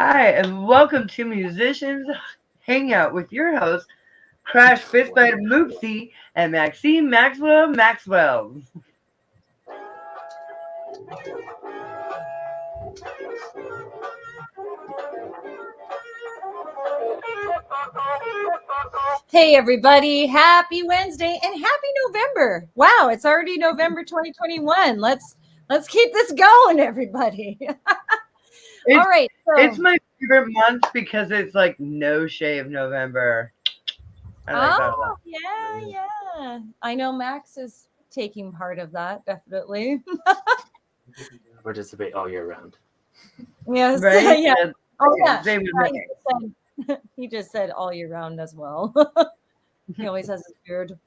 Hi, and welcome to Musicians Hangout with your hosts, Crash Fistbite Moopsy and Maxine Maxwell. Hey everybody, happy Wednesday and happy November. Wow, it's already November 2021. Let's keep this going, everybody. All right. It's my favorite month because it's like no shave November. I like that a lot. Yeah. I know Max is taking part of that, definitely. Participate all year round. Yes. Right? Yeah. Oh yeah. Same with me. He just said all year round as well. He always has his beard.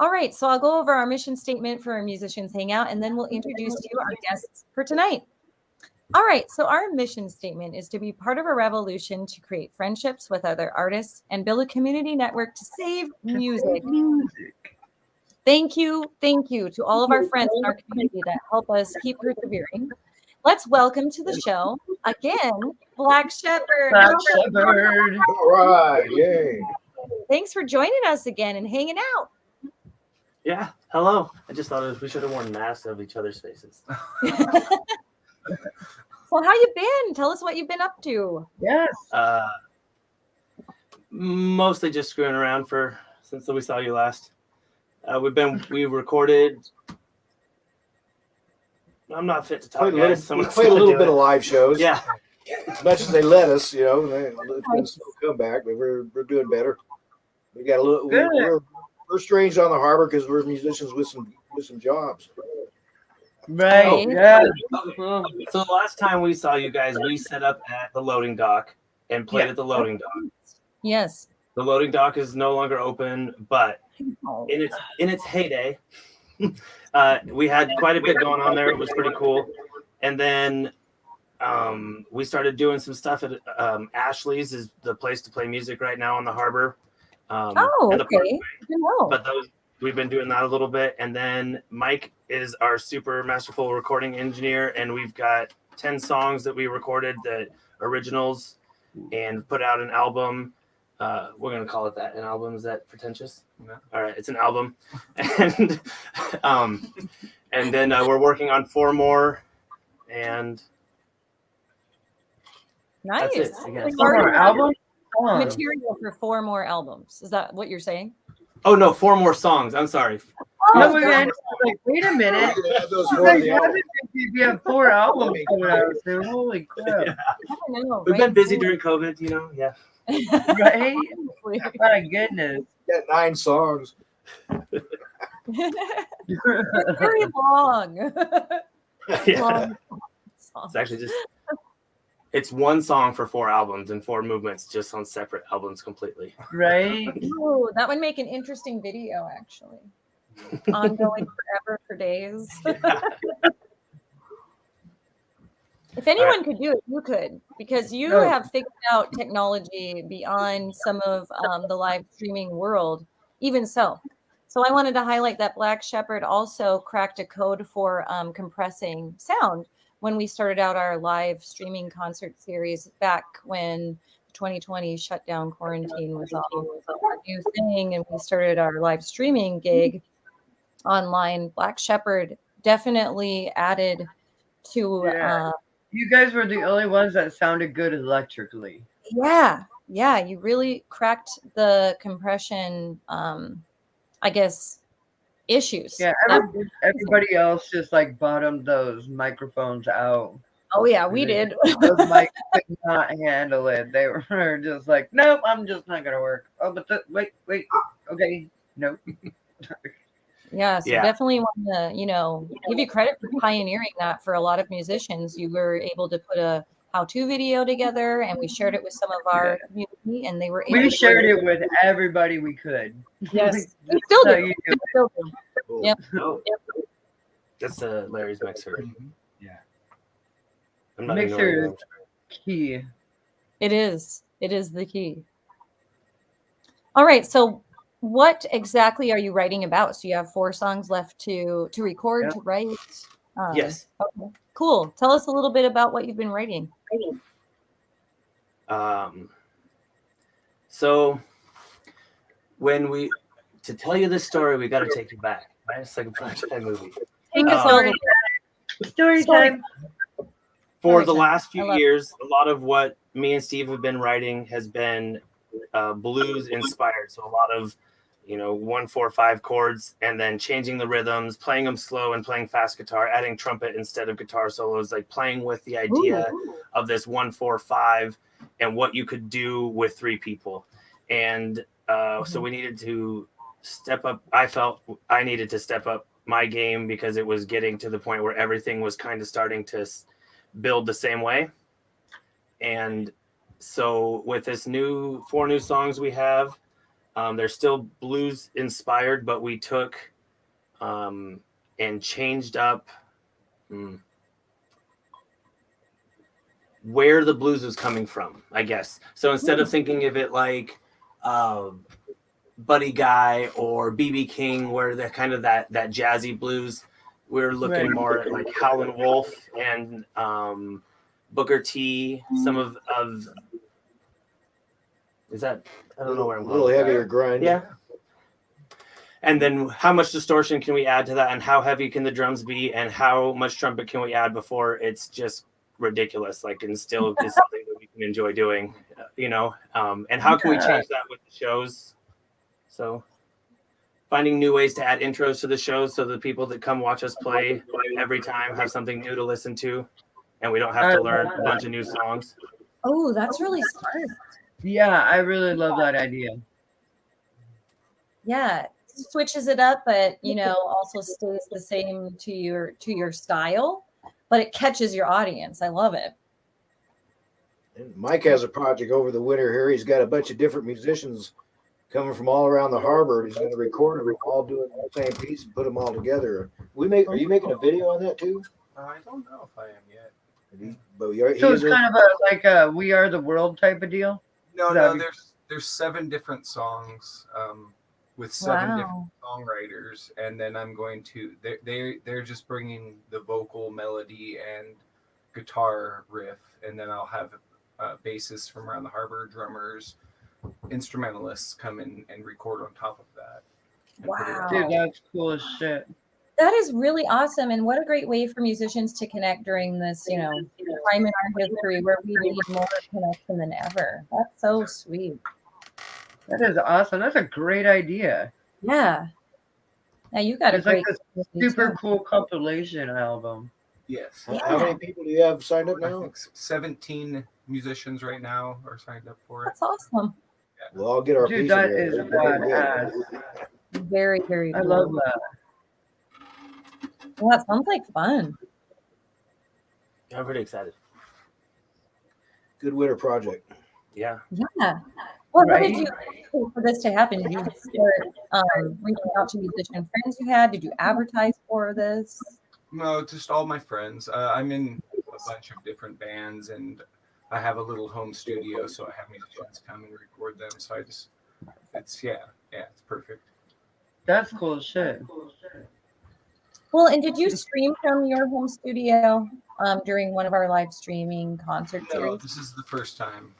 All right, so I'll go over our mission statement for our Musicians Hangout, and then we'll introduce to you our guests for tonight. All right, so our mission statement is to be part of a revolution to create friendships with other artists and build a community network to save music. Thank you to all of our friends in our community that help us keep persevering. Let's welcome to the show again, Black Shepherd. Black Shepherd. All right, yay. Thanks for joining us again and hanging out. Yeah, hello. I just thought we should have worn masks of each other's faces. So how you been? Tell us what you've been up to. Yes. Mostly just screwing around since we saw you last. We recorded. I'm not fit to talk. We played a little bit of live shows. Yeah. As much as they let us, they let us come back, but we're doing better. We got a little. We're strange on the harbor because we're musicians with some jobs. Right. Oh. Yeah. So the last time we saw you guys, we set up at the loading dock and played at the loading dock. Yes. The loading dock is no longer open, but in its heyday, we had quite a bit going on there. It was pretty cool. And then we started doing some stuff at Ashley's is the place to play music right now on the harbor. Okay. But we've been doing that a little bit. And then Mike is our super masterful recording engineer. And we've got 10 songs that we recorded, the originals, and put out an album. We're going to call it that. An album. Is that pretentious? No. All right. It's an album. And then we're working on 4 more. And nice. That's it, I guess. 4 more albums? Material for 4 more albums. Is that what you're saying? Oh no, 4 more songs. I'm sorry. No, wait a minute. You have 4 albums coming out soon. Holy crap. Yeah. I don't know. We've been busy during COVID, Yeah. Right? My goodness. Got 9 songs. Very long. Yeah. Long It's actually it's 1 song for 4 albums and 4 movements just on separate albums completely. Right? Ooh, that would make an interesting video, actually. Ongoing forever for days. If anyone could do it, you could, because you have figured out technology beyond some of the live streaming world. Even so I wanted to highlight that Black Shepherd also cracked a code for compressing sound when we started out our live streaming concert series back when 2020 shutdown quarantine was all a new thing, and we started our live streaming gig online. Black Shepherd definitely added to you guys were the only ones that sounded good electrically. Yeah, you really cracked the compression I guess issues. Yeah, everybody else just like bottomed those microphones out. Oh yeah, we did. Those mics could not handle it. They were just like, nope, I'm just not gonna work. Oh, but wait, okay, nope. Yeah, so definitely want to, give you credit for pioneering that for a lot of musicians. You were able to put a how-to video together, and we shared it with some of our community, and they were able We shared it with everybody we could. Yes, we still do. Cool. Yep. Oh. That's Larry's mixer. Yeah. I'm not Mixer is key. It is the key. All right, so what exactly are you writing about? So you have 4 songs left to record, to write? Yes. Okay, cool. Tell us a little bit about what you've been writing. So to tell you this story, we got to take you back. Right? It's like a primetime movie. Take us all the Story time. For the last few years, a lot of what me and Steve have been writing has been blues inspired. So a lot of 1-4-5 chords, and then changing the rhythms, playing them slow and playing fast guitar, adding trumpet instead of guitar solos, like playing with the idea of this 1-4-5 and what you could do with 3 people. And so we needed to step up. I felt I needed to step up my game because it was getting to the point where everything was kind of starting to build the same way. And so with this 4 new songs we have, they're still blues inspired, but we took and changed up where the blues was coming from, I guess. So instead of thinking of it like Buddy Guy or BB King, where they're kind of that jazzy blues, we're looking more at like Howlin' Wolf and Booker T. Some of is that, I don't know where I'm going. A little heavier grind. Yeah. And then how much distortion can we add to that, and how heavy can the drums be, and how much trumpet can we add before it's just ridiculous, like, and still is something that we can enjoy doing, and how can we change that with the shows? So finding new ways to add intros to the shows so the people that come watch us play every time have something new to listen to, and we don't have to learn a bunch of new songs. Oh, that's really smart. Yeah, I really love that idea. Yeah, switches it up, but also stays the same to your style, but it catches your audience. I love it. And Mike has a project over the winter here. He's got a bunch of different musicians coming from all around the harbor. He's going to record them all doing the same piece and put them all together. Are you making a video on that too? I don't know if I am yet. So it's kind of like a We Are the World type of deal? No, there's 7 different songs with 7 different songwriters, and then I'm going to they're just bringing the vocal melody and guitar riff, and then I'll have bassists from around the harbor, drummers, instrumentalists come in and record on top of that. Wow, dude, that's cool as shit. That is really awesome, and what a great way for musicians to connect during this, time in our history where we need more connection than ever. That's so sweet. That is awesome. That's a great idea. Yeah. Now you got it's like a super cool compilation album. Yes. Yeah. How many people do you have signed up now? I think 17 musicians right now are signed up for it. That's awesome. Yeah. Well, I'll get our dude, piece that in is badass. Very, very cool. I love that. Well, that sounds like fun. I'm pretty excited. Good winter project. Yeah. Yeah. Well, what did you do for this to happen? Did you start reaching out to musician friends you had? Did you advertise for this? No, just all my friends. I'm in a bunch of different bands, and I have a little home studio, so I have musicians come and record them. So it's perfect. That's cool as shit. Well, and did you stream from your home studio during one of our live streaming concert series? No, this is the first time.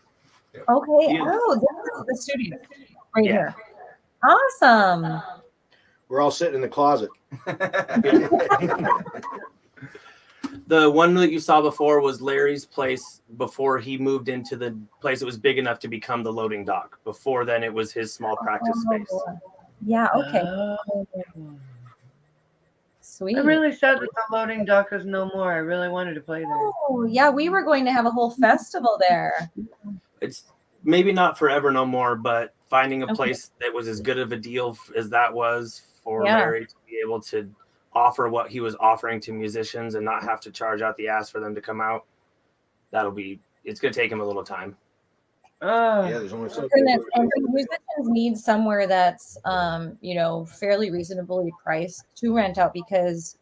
Yep. Okay. Yeah. Oh, this is the studio right here. Awesome. We're all sitting in the closet. The one that you saw before was Larry's place before he moved into the place that was big enough to become the loading dock. Before then, it was his small practice space. Yeah, okay. Sweet. I'm really sad that the loading dock is no more. I really wanted to play there. Oh, yeah, we were going to have a whole festival there. It's maybe not forever no more, but finding a place that was as good of a deal as that was for Larry to be able to offer what he was offering to musicians and not have to charge out the ass for them to come out. It's going to take him a little time. There's only and musicians need somewhere that's fairly reasonably priced to rent out, because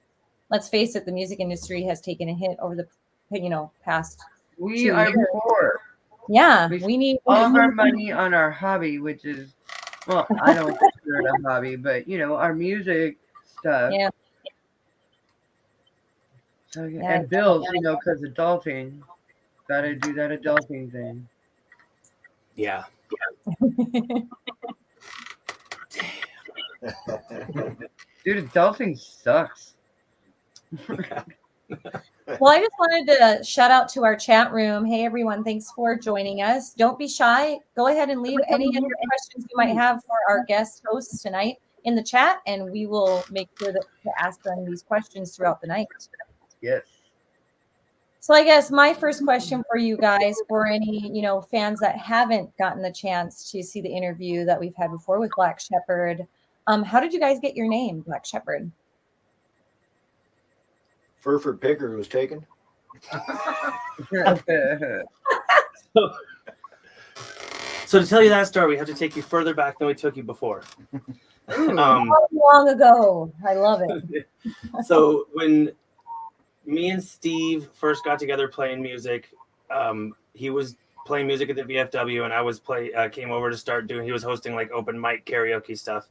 let's face it, the music industry has taken a hit over the past we are poor. Yeah, we need all of our money on our hobby, which is, well, I don't consider it a hobby, but our music stuff. Yeah. So, and bills, because adulting, gotta do that adulting thing. Yeah. Dude, adulting sucks. Well, I just wanted to shout out to our chat room. Hey, everyone, thanks for joining us. Don't be shy. Go ahead and leave any of your questions you might have for our guest hosts tonight in the chat, and we will make sure to ask them these questions throughout the night. Yes. So I guess my first question for you guys, for any, fans that haven't gotten the chance to see the interview that we've had before with Black Shepherd, how did you guys get your name, Black Shepherd? Furford Picker was taken. So to tell you that story, we have to take you further back than we took you before. Long ago. I love it. So when me and Steve first got together playing music, he was playing music at the VFW, and I was came over to start doing. He was hosting like open mic karaoke stuff,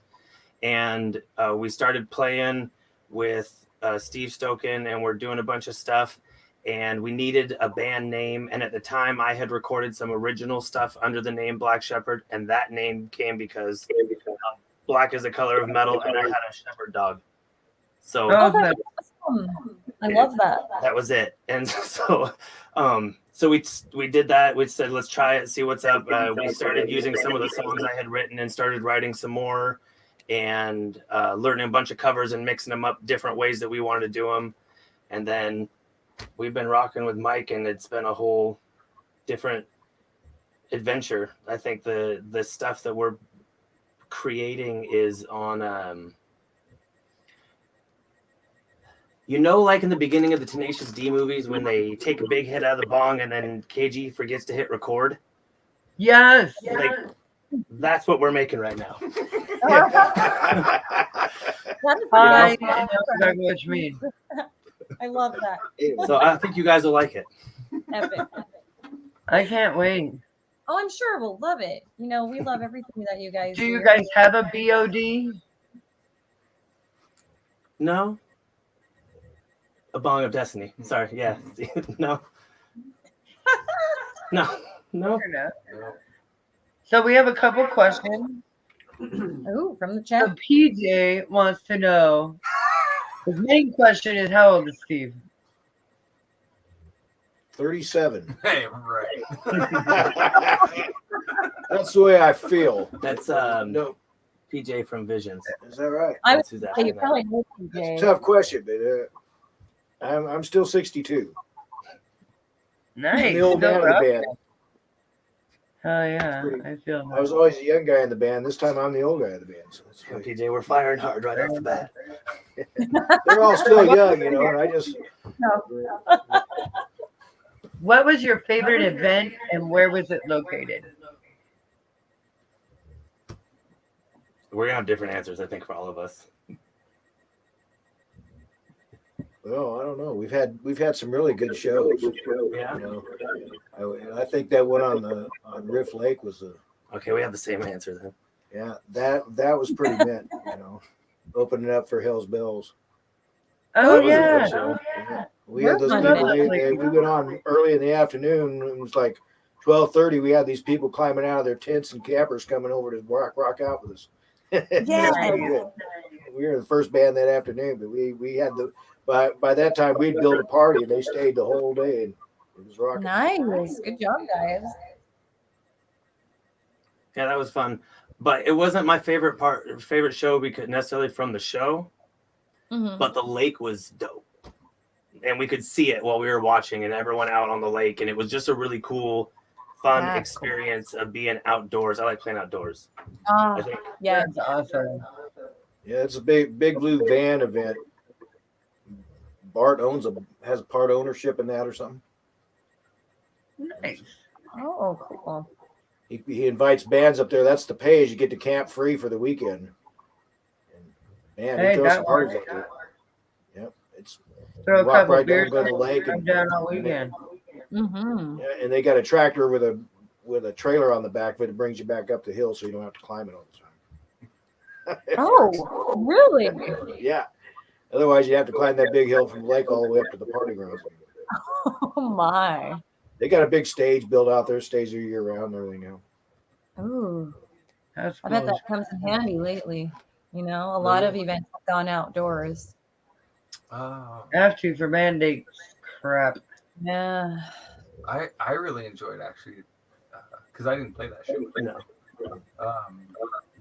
and we started playing with Steve Stoken, and we're doing a bunch of stuff. And we needed a band name, and at the time, I had recorded some original stuff under the name Black Shepherd, and that name came because black is the color of metal, and I had a shepherd dog. So that's awesome. I love that. That was it. And so we did that. We said, let's try it, see what's up. We started using some of the songs I had written and started writing some more and learning a bunch of covers and mixing them up different ways that we wanted to do them. And then we've been rocking with Mike, and it's been a whole different adventure. I think the stuff that we're creating is on like in the beginning of the Tenacious D movies when they take a big hit out of the bong and then KG forgets to hit record. Yes. Like, that's what we're making right now. I know exactly what you mean. I love that. So I think you guys will like it. Epic. I can't wait. Oh, I'm sure we'll love it. We love everything that you guys do. Do you guys have a BOD? No. A Bong of Destiny. Sorry. Yeah. No. No. So we have a couple questions. Ooh, from the So chat. PJ wants to know, his main question is, how old is Steve? 37. Hey, right. That's the way I feel. That's No, PJ from Visions. is that right? I would That's who's say asking you that. probably know That's PJ. a tough question, but I'm still 62. I'm Nice. the old man of the band. Hell yeah. Pretty- I feel I was always the young guy in the band. This time I'm the old guy of the band. So that's Yeah, right. PJ, we're firing hard right off the bat. They're all still young, and I just What was your favorite event and where was it located? We're gonna have different answers, I think, for all of us. I don't know. We've had some really good shows. Yeah. I think that one on Riff Lake was Okay, we have the same answer then. that was pretty mint. Opening up for Hell's Bells. Oh, That was a yeah. good show. We had those We're people. fun. We went on early in the afternoon. It was like 12:30. We had these people climbing out of their tents and campers coming over to rock out with us. Yeah. Pretty good. We were the first band that afternoon, but we had by that time we'd built a party and they stayed the whole day and it was rocking. Nice. Good job, guys. Yeah, that was fun. But it wasn't my favorite show because necessarily from the show, Mhm. but the lake was dope. And we could see it while we were watching and everyone out on the lake. And it was just a really cool, fun That's experience of being outdoors. I like playing outdoors. Ah, I think yeah. That's awesome. Yeah, it's a big blue van event. Bart has part ownership in that or something. Nice. Oh, cool. He invites bands up there. That's the page. You get to camp free for the weekend. And man, Hey, he throws that some parties works. up there. Yep, it's Throw a walk couple right down beers by the lake and and, down all weekend. Mm-hmm. yeah, and they got a tractor with a trailer on the back of it. It brings you back up the hill, so you don't have to climb it all the time. Oh, really? Yeah. Otherwise, you have to climb that big hill from the lake all the way up to the party grounds. Oh my. They got a big stage built out there, stays there year round and everything now. Ooh, That's I bet cool. that comes in handy lately. You know, a lot of events have gone outdoors. Oh, Have to for mandates. Crap. Yeah. I really enjoyed actually because I didn't play that show. No.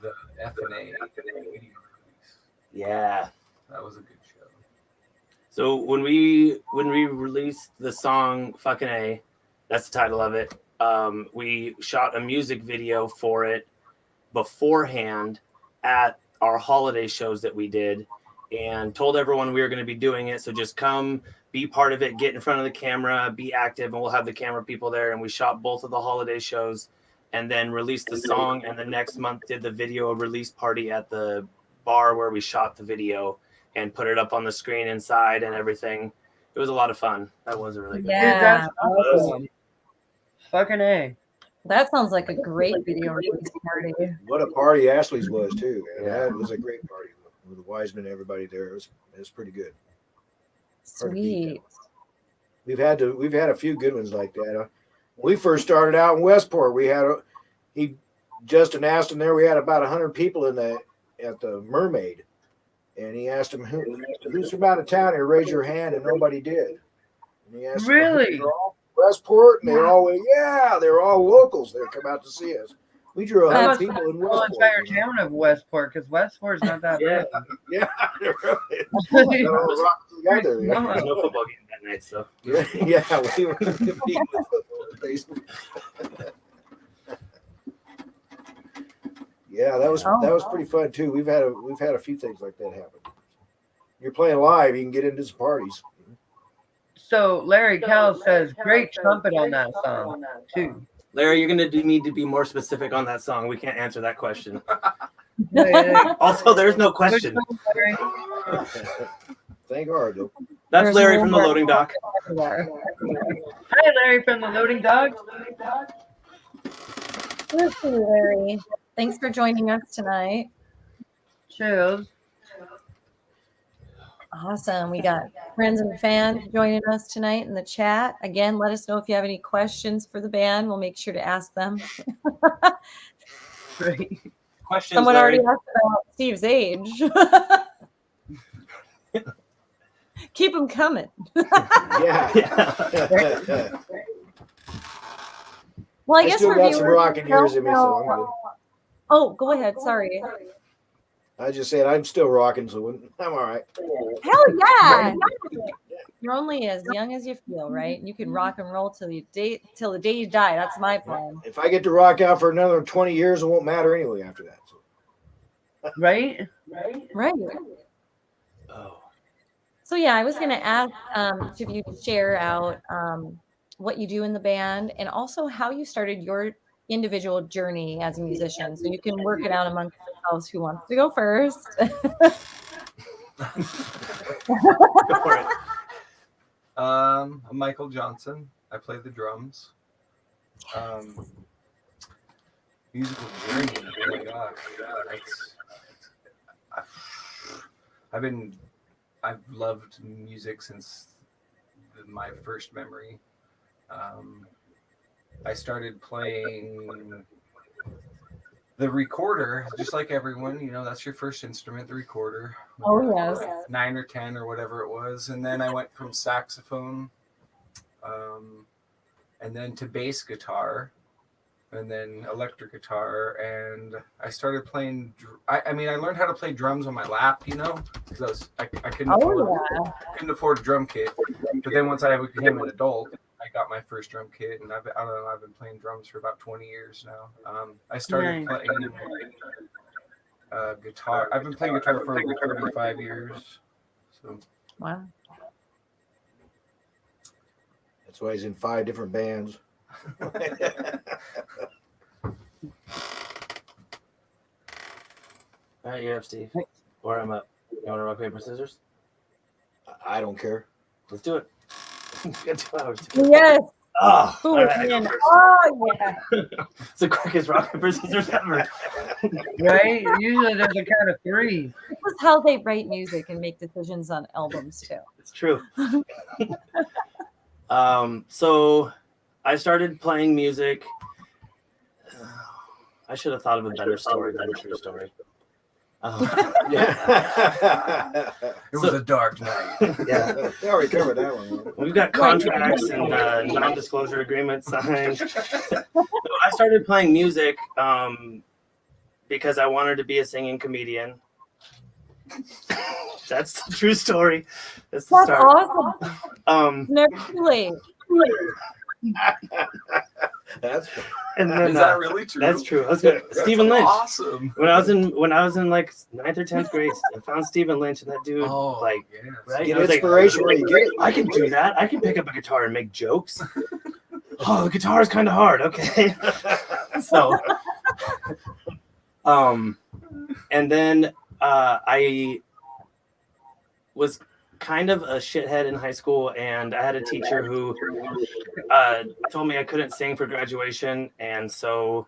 The F&A video release. Yeah. That was a good show. So when we released the song "Fucking A," that's the title of it. We shot a music video for it beforehand at our holiday shows that we did, and told everyone we were going to be doing it. So just come, be part of it, get in front of the camera, be active, and we'll have the camera people there. And we shot both of the holiday shows, and then released the song. And the next month did the video release party at the bar where we shot the video and put it up on the screen inside and everything. It was a lot of fun. That was a really good. Dude, Yeah. that's awesome. Fucking A. That sounds like a great video release party. What a party Ashley's was too. Man. Yeah. That was a great party with the Wiseman and everybody there. It was pretty good. Hard to beat Sweet. that. We've had a few good ones like that. When we first started out in Westport, Justin asked him there. We had about 100 people at the Mermaid, and he asked them who's from out of town here. Raise your hand, and nobody did. And he asked them, Really? "They're all Westport, and they were all locals. They come out to see us. We drew 100 That's people in the Westport. entire town of Westport, because Westport's not that Yeah. big. Yeah, they're really. They're all rocking together. There was no football game that night, so Yeah, we were competing with football in the basement. Yeah, that was pretty fun too. We've had a few things like that happen. You're playing live, you can get into some parties. So Larry Cal says, great trumpet on that song, too. Larry, you're gonna need to be more specific on that song. We can't answer that question. Yeah. Also, there's no question. Thank God. Though. That's There's Larry no from the more- loading dock. Hi, Larry from the Loading Dog. Thank you, Larry. Thanks for joining us tonight. Chills. Awesome. We got friends and fans joining us tonight in the chat. Again, let us know if you have any questions for the band. We'll make sure to ask them. Great. Questions, Someone Larry? already asked about Steve's age. Keep them coming. Yeah. Well, I I guess still for got viewers, some rocking years in me, so don't I'm know- good. Oh, go ahead. Sorry. I just said I'm still rocking, so I'm all right. Hell yeah. You're only as young as you feel, right? You can rock and roll till the day you die. That's my plan. If I get to rock out for another 20 years, it won't matter anyway after that. So. Right? Right. Oh. So yeah, I was going to ask each of you to share out what you do in the band and also how you started your individual journey as a musician. So you can work it out amongst yourselves who wants to go first. Go for it. I'm Michael Johnson. I play the drums. Musical journey. Oh my gosh. I've loved music since my first memory. I started playing the recorder, just like everyone, that's your first instrument, the recorder. Oh, yes. 9 or 10 or whatever it was. And then I went from saxophone and then to bass guitar and then electric guitar. And I started playing, I learned how to play drums on my lap, because I couldn't, couldn't afford a drum kit. But then once I became an adult, I got my first drum kit, and I've been playing drums for about 20 years now. I started playing guitar. I've been playing guitar for over 35 years. So Wow. That's why he's in 5 different bands. All right, you're up, Steve. Or I'm up. You want to rock, paper, scissors? I don't care. Let's do it. We got 2 hours to go. Yes. Oh, Who all is right, I go in? first. Oh, yeah. It's the quickest rock, paper, scissors ever. Right? Usually there's a count of 3. This is how they write music and make decisions on albums, too. It's true. So I started playing music I should have thought of a better story than a true story. Yeah. It was a dark night. Yeah, we already covered that one. We've got contracts and non-disclosure agreements signed. So I started playing music because I wanted to be a singing comedian. That's the true story. That's the start. Awesome. Never too late. That's And then, Is that really true? That's true. I was good. Stephen Lynch. Awesome. When I was in like 9th or 10th grade, I found Stephen Lynch, and that dude, right? Get I was inspiration like, where you get it. I can do that. I can pick up a guitar and make jokes. Oh, the guitar is kind of hard. Okay. So, and then I was kind of a shithead in high school, and I had a teacher who told me I couldn't sing for graduation, and so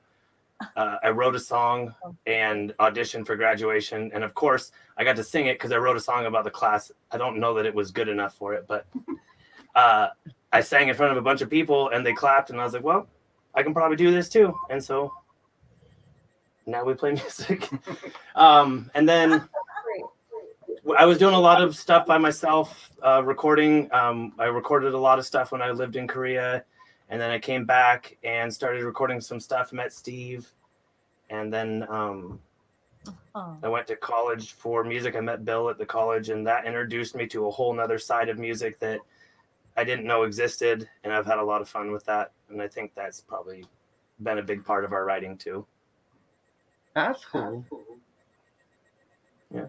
I wrote a song and auditioned for graduation, and of course I got to sing it because I wrote a song about the class. I don't know that it was good enough for it, but I sang in front of a bunch of people, and they clapped, and I was like, well, I can probably do this too, and so now we play music. And then I was doing a lot of stuff by myself, recording. I recorded a lot of stuff when I lived in Korea, and then I came back and started recording some stuff, met Steve, and then I went to college for music. I met Bill at the college, and that introduced me to a whole nother side of music that I didn't know existed, and I've had a lot of fun with that, and I think that's probably been a big part of our writing too. That's cool. Yeah.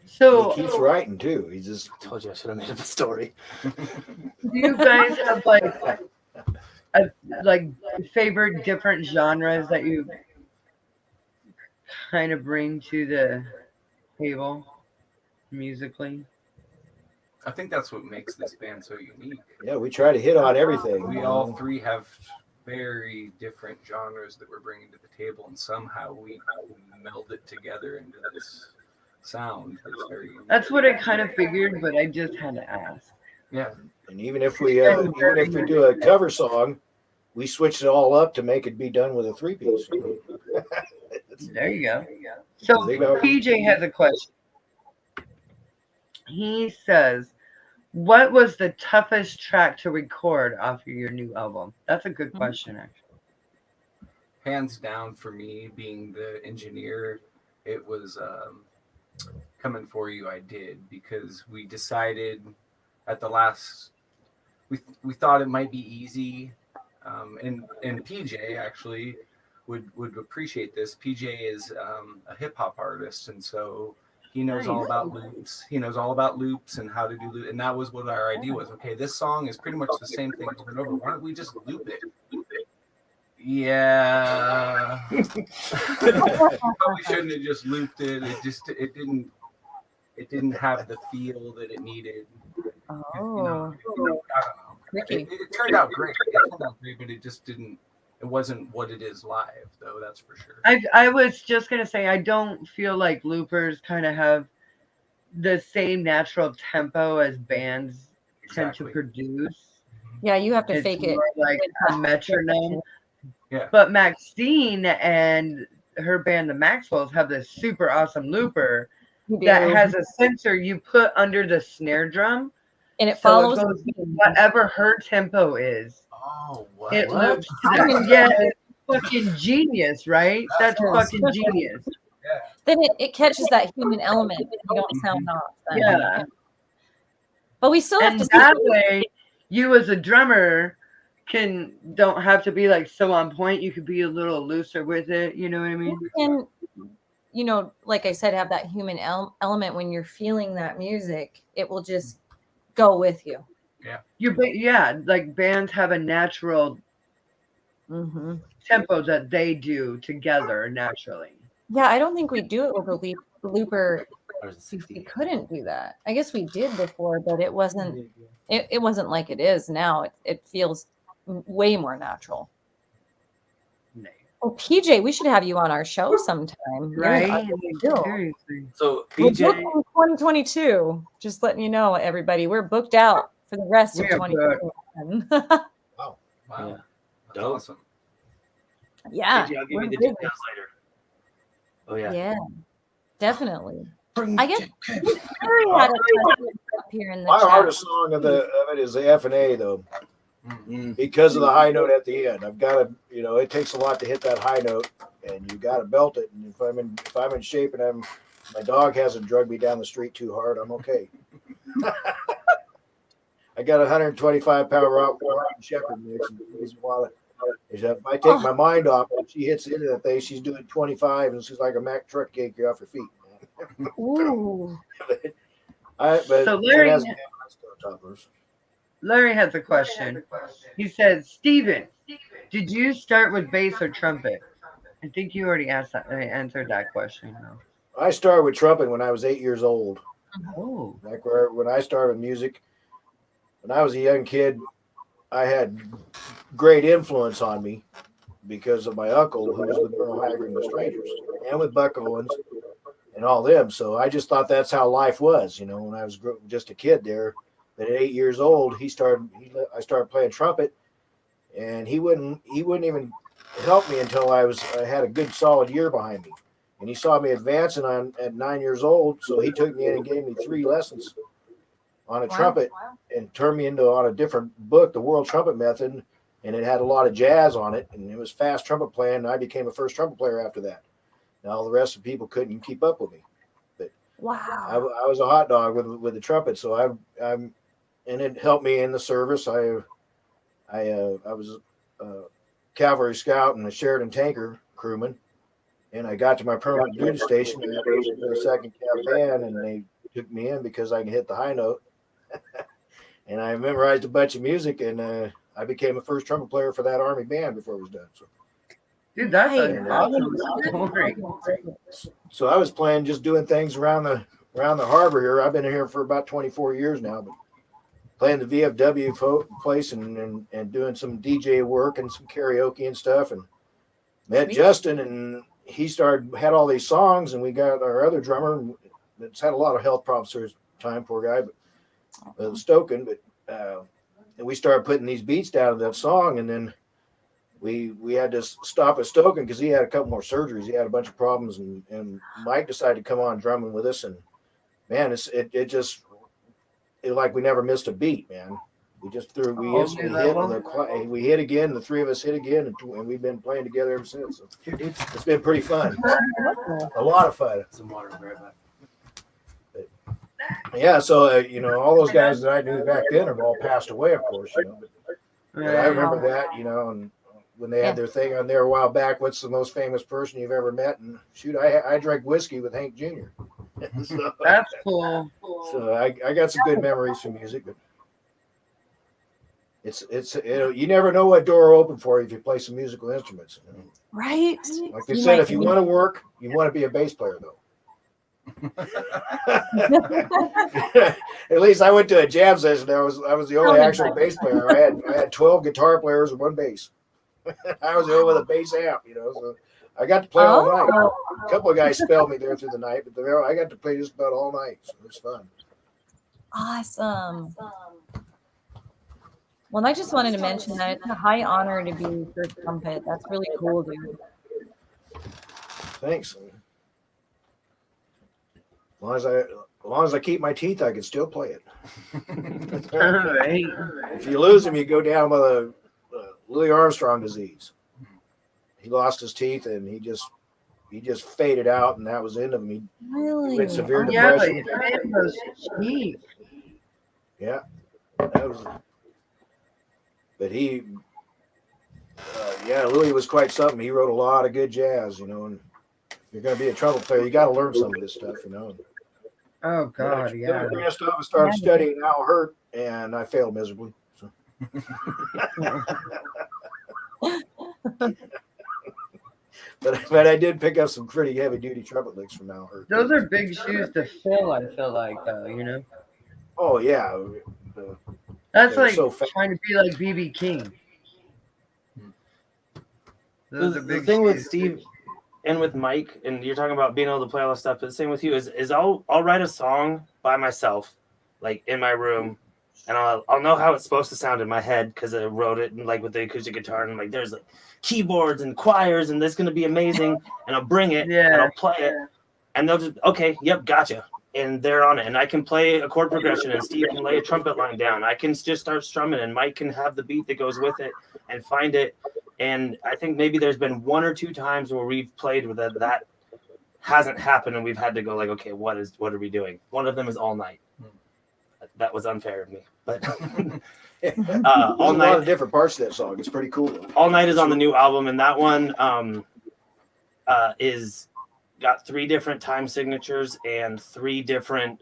So He keeps writing too. He just I told you I should have made up a story. do you guys have like favorite different genres that you kind of bring to the table musically? I think that's what makes this band so unique. yeah, we try to hit on everything. We all three have very different genres that we're bringing to the table, and somehow we meld it together into this sound. That's what I kind of figured, but I just had to ask. Yeah. And even if we do a cover song, we switch it all up to make it be done with a 3-piece. There you go. So PJ has a question. He says, what was the toughest track to record off of your new album? That's a good question, actually. Hands down for me, being the engineer, it was Coming For You I Did, because we decided at the last, we thought it might be easy, and PJ actually would appreciate this. PJ is a hip-hop artist, and so he knows all about loops. He knows all about loops and how to do loops. And that was what our idea was. Okay, this song is pretty much the same thing over and over. Why don't we just loop it? Yeah. Probably shouldn't have just looped it. It didn't have the feel that it needed. Oh. I don't know. Ricky. It turned out great. But it just didn't. It wasn't what it is live, though. That's for sure. I was just gonna say I don't feel like loopers kind of have the same natural tempo as bands tend to produce. Yeah, you have to It's fake it. more like a metronome. Yeah. But Maxine and her band, the Maxwells, have this super awesome looper that has a sensor you put under the snare drum, and it so follows it goes whatever her tempo is. Oh, what? It loops to that. Yeah, it's fucking genius, right? That's fucking genius. Then it catches that human element. You don't sound off. Then. Yeah. But we still have And to that way, you as a drummer don't have to be like so on point. You could be a little looser with it. You know what I mean? And like I said, have that human element when you're feeling that music. It will just go with you. Yeah. Like bands have a natural tempo that they do together naturally. Yeah, I don't think we do it with a looper. We couldn't do that. I guess we did before, but it wasn't. It wasn't like it is now. It feels way more natural. Oh, PJ, we should have you on our show sometime, Right? Seriously. So We're PJ, booked in 2022. Just letting you know, everybody, we're booked out for the rest of 2022. Wow. Yeah. That's awesome. Yeah. Gigi, I'll give we're you the busy. details later. Oh yeah. Yeah, definitely. Bring I guess the cake. Larry had a question up here in the My chat. hardest song of it is the F and A though, because of the high note at the end. I've got to, it takes a lot to hit that high note, and you got to belt it. And if I'm in shape and my dog hasn't drugged me down the street too hard, I'm okay. I got a 125-pound Rottweiler Shepherd mix. If I take my mind off it, she hits into that thing. She's doing 25, and she's like a Mack truck cake you off her feet. Ooh. So Larry has a question. He says, Steven, did you start with bass or trumpet? I think you already answered that question. No. I started with trumpet when I was 8 years old. Oh. Like when I started with music, when I was a young kid, I had great influence on me because of my uncle who was with Merle Haggard and the Strangers and with Buck Owens and all them. So I just thought that's how life was, when I was just a kid there. But at 8 years old, I started playing trumpet, and he wouldn't even help me until I had a good solid year behind me. And he saw me advancing at 9 years old, so he took me in and gave me 3 lessons on a trumpet and turned me on a different book, The World Trumpet Method, and it had a lot of jazz on it, and it was fast trumpet playing, and I became a first trumpet player after that. Now all the rest of the people couldn't keep up with me, but I was a hot dog with the trumpet, so and it helped me in the service. I was a cavalry scout and a Sheridan tanker crewman, and I got to my permanent duty station and I was in the second cap band, and they took me in because I can hit the high note. And I memorized a bunch of music, and I became a first trumpet player for that Army band before it was done. So, dude, that's an awesome story. So I was just doing things around the harbor here. I've been here for about 24 years now, but playing the VFW place and doing some DJ work and some karaoke and stuff, and met Justin, and he had all these songs, and we got our other drummer that's had a lot of health problems for his time, poor guy, but Stoken, and we started putting these beats down to that song, and then we had to stop at Stoken because he had a couple more surgeries. He had a bunch of problems, and Mike decided to come on drumming with us, and man, it like we never missed a beat, man. We just we instantly hit, and we hit again. The 3 of us hit again, and we've been playing together ever since. So it's been pretty fun, a lot of fun. Some water, right back. Yeah, so all those guys that I knew back then have all passed away, of course. But I remember that, and when they had their thing on there a while back, what's the most famous person you've ever met? And shoot, I drank whiskey with Hank Jr. So, that's cool. So I got some good memories from music, but it's you never know what door will open for you if you play some musical instruments. Right. Like they said, if you want to work, you want to be a bass player, though. At least I went to a jam session. I was the only actual bass player. I had 12 guitar players and 1 bass. I was the only with a bass amp, so I got to play all night. A couple of guys spelled me there through the night, but I got to play just about all night, so it was fun. Awesome. Well, I just wanted to mention that it's a high honor to be first trumpet. That's really cool, dude. Thanks. As long as I keep my teeth, I can still play it. Right. If you lose them, you go down with a Louis Armstrong disease. He lost his teeth, and he just faded out, and that was the end of him. He went severe depression. Yeah, that was. But Louis was quite something. He wrote a lot of good jazz, and if you're going to be a trumpet player, you got to learn some of this stuff, Oh God, yeah. I started studying Al Hurt, and I failed miserably. So. But I did pick up some pretty heavy duty trumpet licks from Al Hurt. Those are big shoes to fill. I feel like, Oh yeah. That's like so trying to be like BB King. The thing with Steve and with Mike, and you're talking about being able to play all this stuff, but the same with you is I'll write a song by myself, like in my room, and I'll know how it's supposed to sound in my head because I wrote it like with the acoustic guitar, and I'm like, there's like keyboards and choirs, and this is gonna be amazing, and I'll bring it and I'll play it, and they'll just okay, yep, gotcha, and they're on it, and I can play a chord progression, and Steve can lay a trumpet line down. I can just start strumming, and Mike can have the beat that goes with it and find it. And I think maybe there's been 1 or 2 times where we've played with that hasn't happened, and we've had to go like, okay, what are we doing? One of them is All Night. That was unfair of me, but All night. A lot of different parts of that song. It's pretty cool. All Night is on the new album, and that one is got 3 different time signatures and 3 different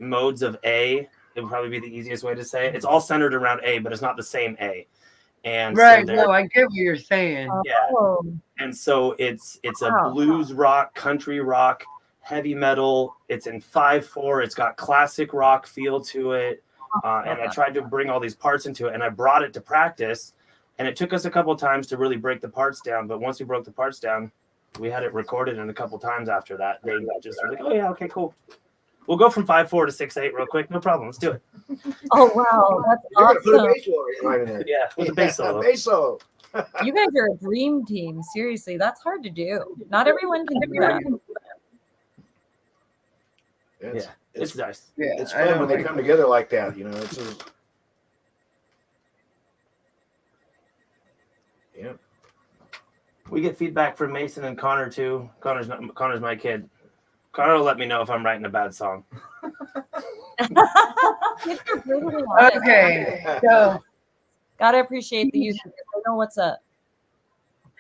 modes of A. It would probably be the easiest way to say it. It's all centered around A, but it's not the same A. And right, so no, I get what you're saying. Yeah, and so it's a blues rock, country rock, heavy metal. It's in 5/4. It's got classic rock feel to it, and I tried to bring all these parts into it, and I brought it to practice, and it took us a couple times to really break the parts down. But once we broke the parts down, we had it recorded, and a couple times after that, they just were like, "Oh yeah, okay, cool. We'll go from 5/4 to 6/8 real quick. No problem. Let's do it." Oh wow, that's awesome! Put a bass solo right in there. Yeah, with the bass solo. Bass solo. You guys are a dream team. Seriously, that's hard to do. Not everyone can do that. It's nice. Yeah, it's fun when they come together like that. You know, it's yeah. We get feedback from Mason and Connor too. Connor's my kid. Connor will let me know if I'm writing a bad song. Okay, so gotta appreciate the use. I know what's up.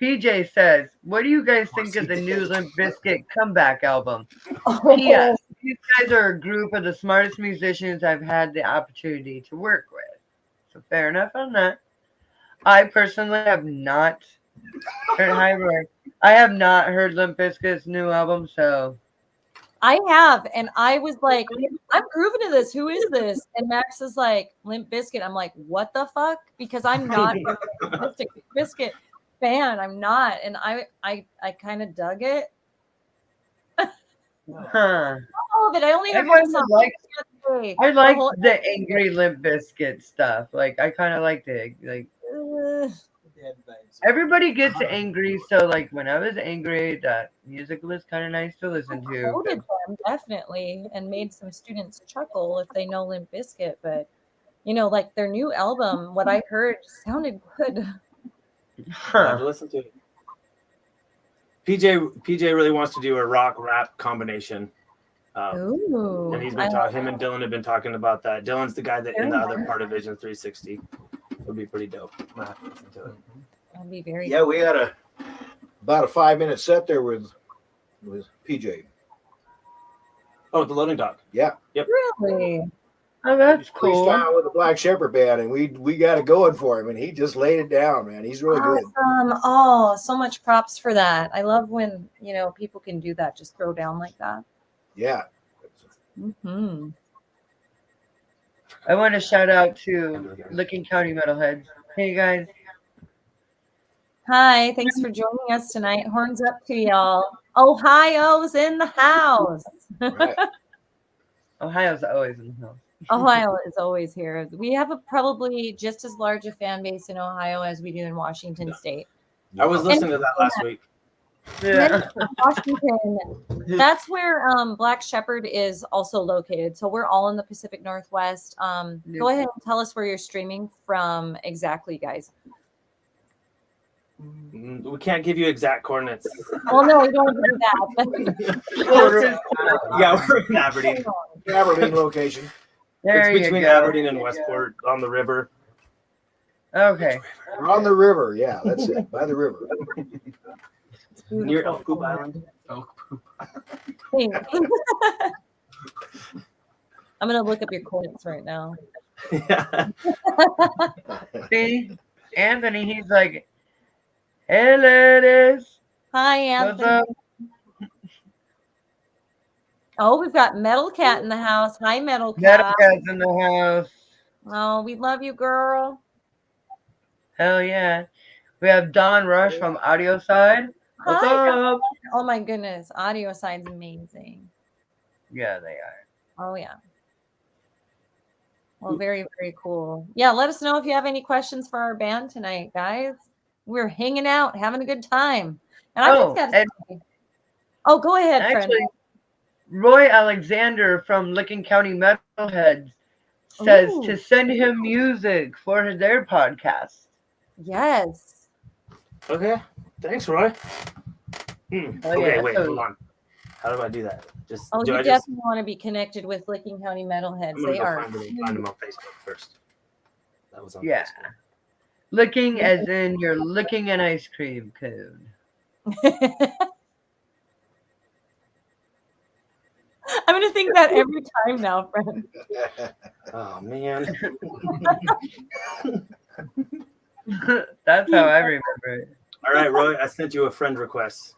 PJ says, "What do you guys think of the new Limp Bizkit comeback album?" Oh. P.S. These guys are a group of the smartest musicians I've had the opportunity to work with. So fair enough on that. I personally have not heard I have not heard Limp Bizkit's new album, so I have, and I was like, I'm grooving to this. Who is this? And Max is like, Limp Bizkit. I'm like, what the fuck? Because I'm not a Limp Bizkit fan. I'm not, and I kind of dug it. huh. All of it. I only heard I one song. I like the angry Limp Bizkit stuff. Like I kind of liked it. Like everybody gets angry, so like when I was angry, that music was kind of nice to listen to. Quoted them definitely, and made some students chuckle if they know Limp Bizkit. But you know, like their new album, what I heard sounded good. I'll have to listen to it. PJ really wants to do a rock rap combination. Ooh, and he's been talking. Him and Dylan have been talking about that. Dylan's the guy that in the other part of Vision 360. It would be pretty dope. I'll have to listen to it. That'd be very. Yeah, we had about a 5-minute set there with PJ. Oh, the loading dock. Yeah. Yep. Really? Oh, that's cool. Freestyle with the Black Shepherd band, and we got it going for him, and he just laid it down, man. He's really good. Oh, so much props for that. I love when people can do that. Just throw down like that. Yeah. Mm-hmm. I want to shout out to Licking County Metalheads. Hey guys. Hi, thanks for joining us tonight. Horns up to y'all. Ohio's in the house. Right. Ohio's always in the house. Ohio is always here. We have probably just as large a fan base in Ohio as we do in Washington State. I was listening to that last week. Yeah. Washington, that's where Black Shepherd is also located. So we're all in the Pacific Northwest. Go ahead and tell us where you're streaming from exactly, guys. We can't give you exact coordinates. Well, no, we don't do that. Yeah, we're in Aberdeen. Aberdeen location. There it's between you go. Aberdeen and Westport on the river. Okay. We're on the river. Yeah, that's it. By the river. Near Elk Poop Island. Elk poop. I'm going to look up your coordinates right now. Yeah. See, Anthony, he's like, "Hey, ladies, Hi, what's Anthony. up?" Oh, we've got Metal Cat in the house. Hi, Metal Cat. Metal Cat's in the house. Oh, we love you, girl. Hell yeah. We have Don Rush from Audio Side. What's Hi. up? Oh my goodness, audio side's amazing. Yeah, they are. Oh yeah. Well, very, very cool. Yeah, let us know if you have any questions for our band tonight, guys. We're hanging out, having a good time. And I just got to say, oh, go ahead, friend. Actually, Roy Alexander from Licking County Metalheads says to send him music for their podcast. Yes. Okay. Thanks, Roy. Okay, wait, hold on. How do I do that? You definitely want to be connected with Licking County Metalheads. I'm gonna go find them on Facebook first. That was on Facebook. Licking as in you're licking an ice cream cone. I'm going to think that every time now, friend. Oh, man. That's how I remember it. All right, Roy, I sent you a friend request.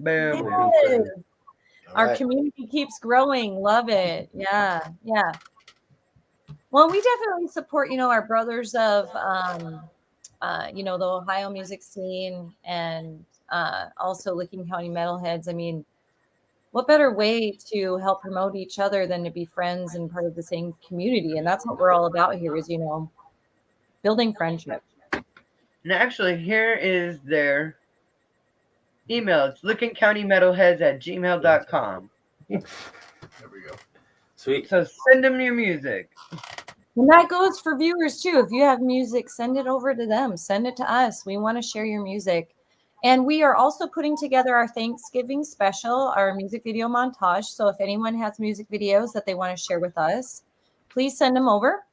Boom. Yes. Our community keeps growing. Love it. Yeah. Yeah. Well, we definitely support, our brothers of, the Ohio music scene and also Licking County Metalheads. I mean, what better way to help promote each other than to be friends and part of the same community? And that's what we're all about here is, building friendship. And actually, here is their email. It's lickingcountymetalheads@gmail.com. There we go. Sweet. So send them your music. And that goes for viewers too. If you have music, send it over to them. Send it to us. We want to share your music. And we are also putting together our Thanksgiving special, our music video montage. So if anyone has music videos that they want to share with us, please send them over.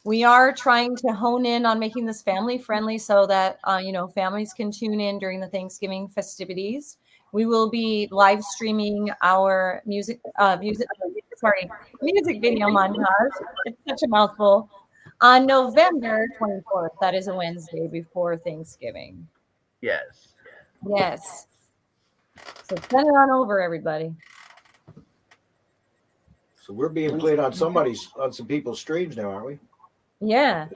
We are trying to hone in on making this family friendly so that, families can tune in during the Thanksgiving festivities. We will be live streaming our music video montage. It's such a mouthful. On November 24th. That is a Wednesday before Thanksgiving. Yes. Yes. So send it on over, everybody. So we're being played on some people's streams now, aren't we? Yeah.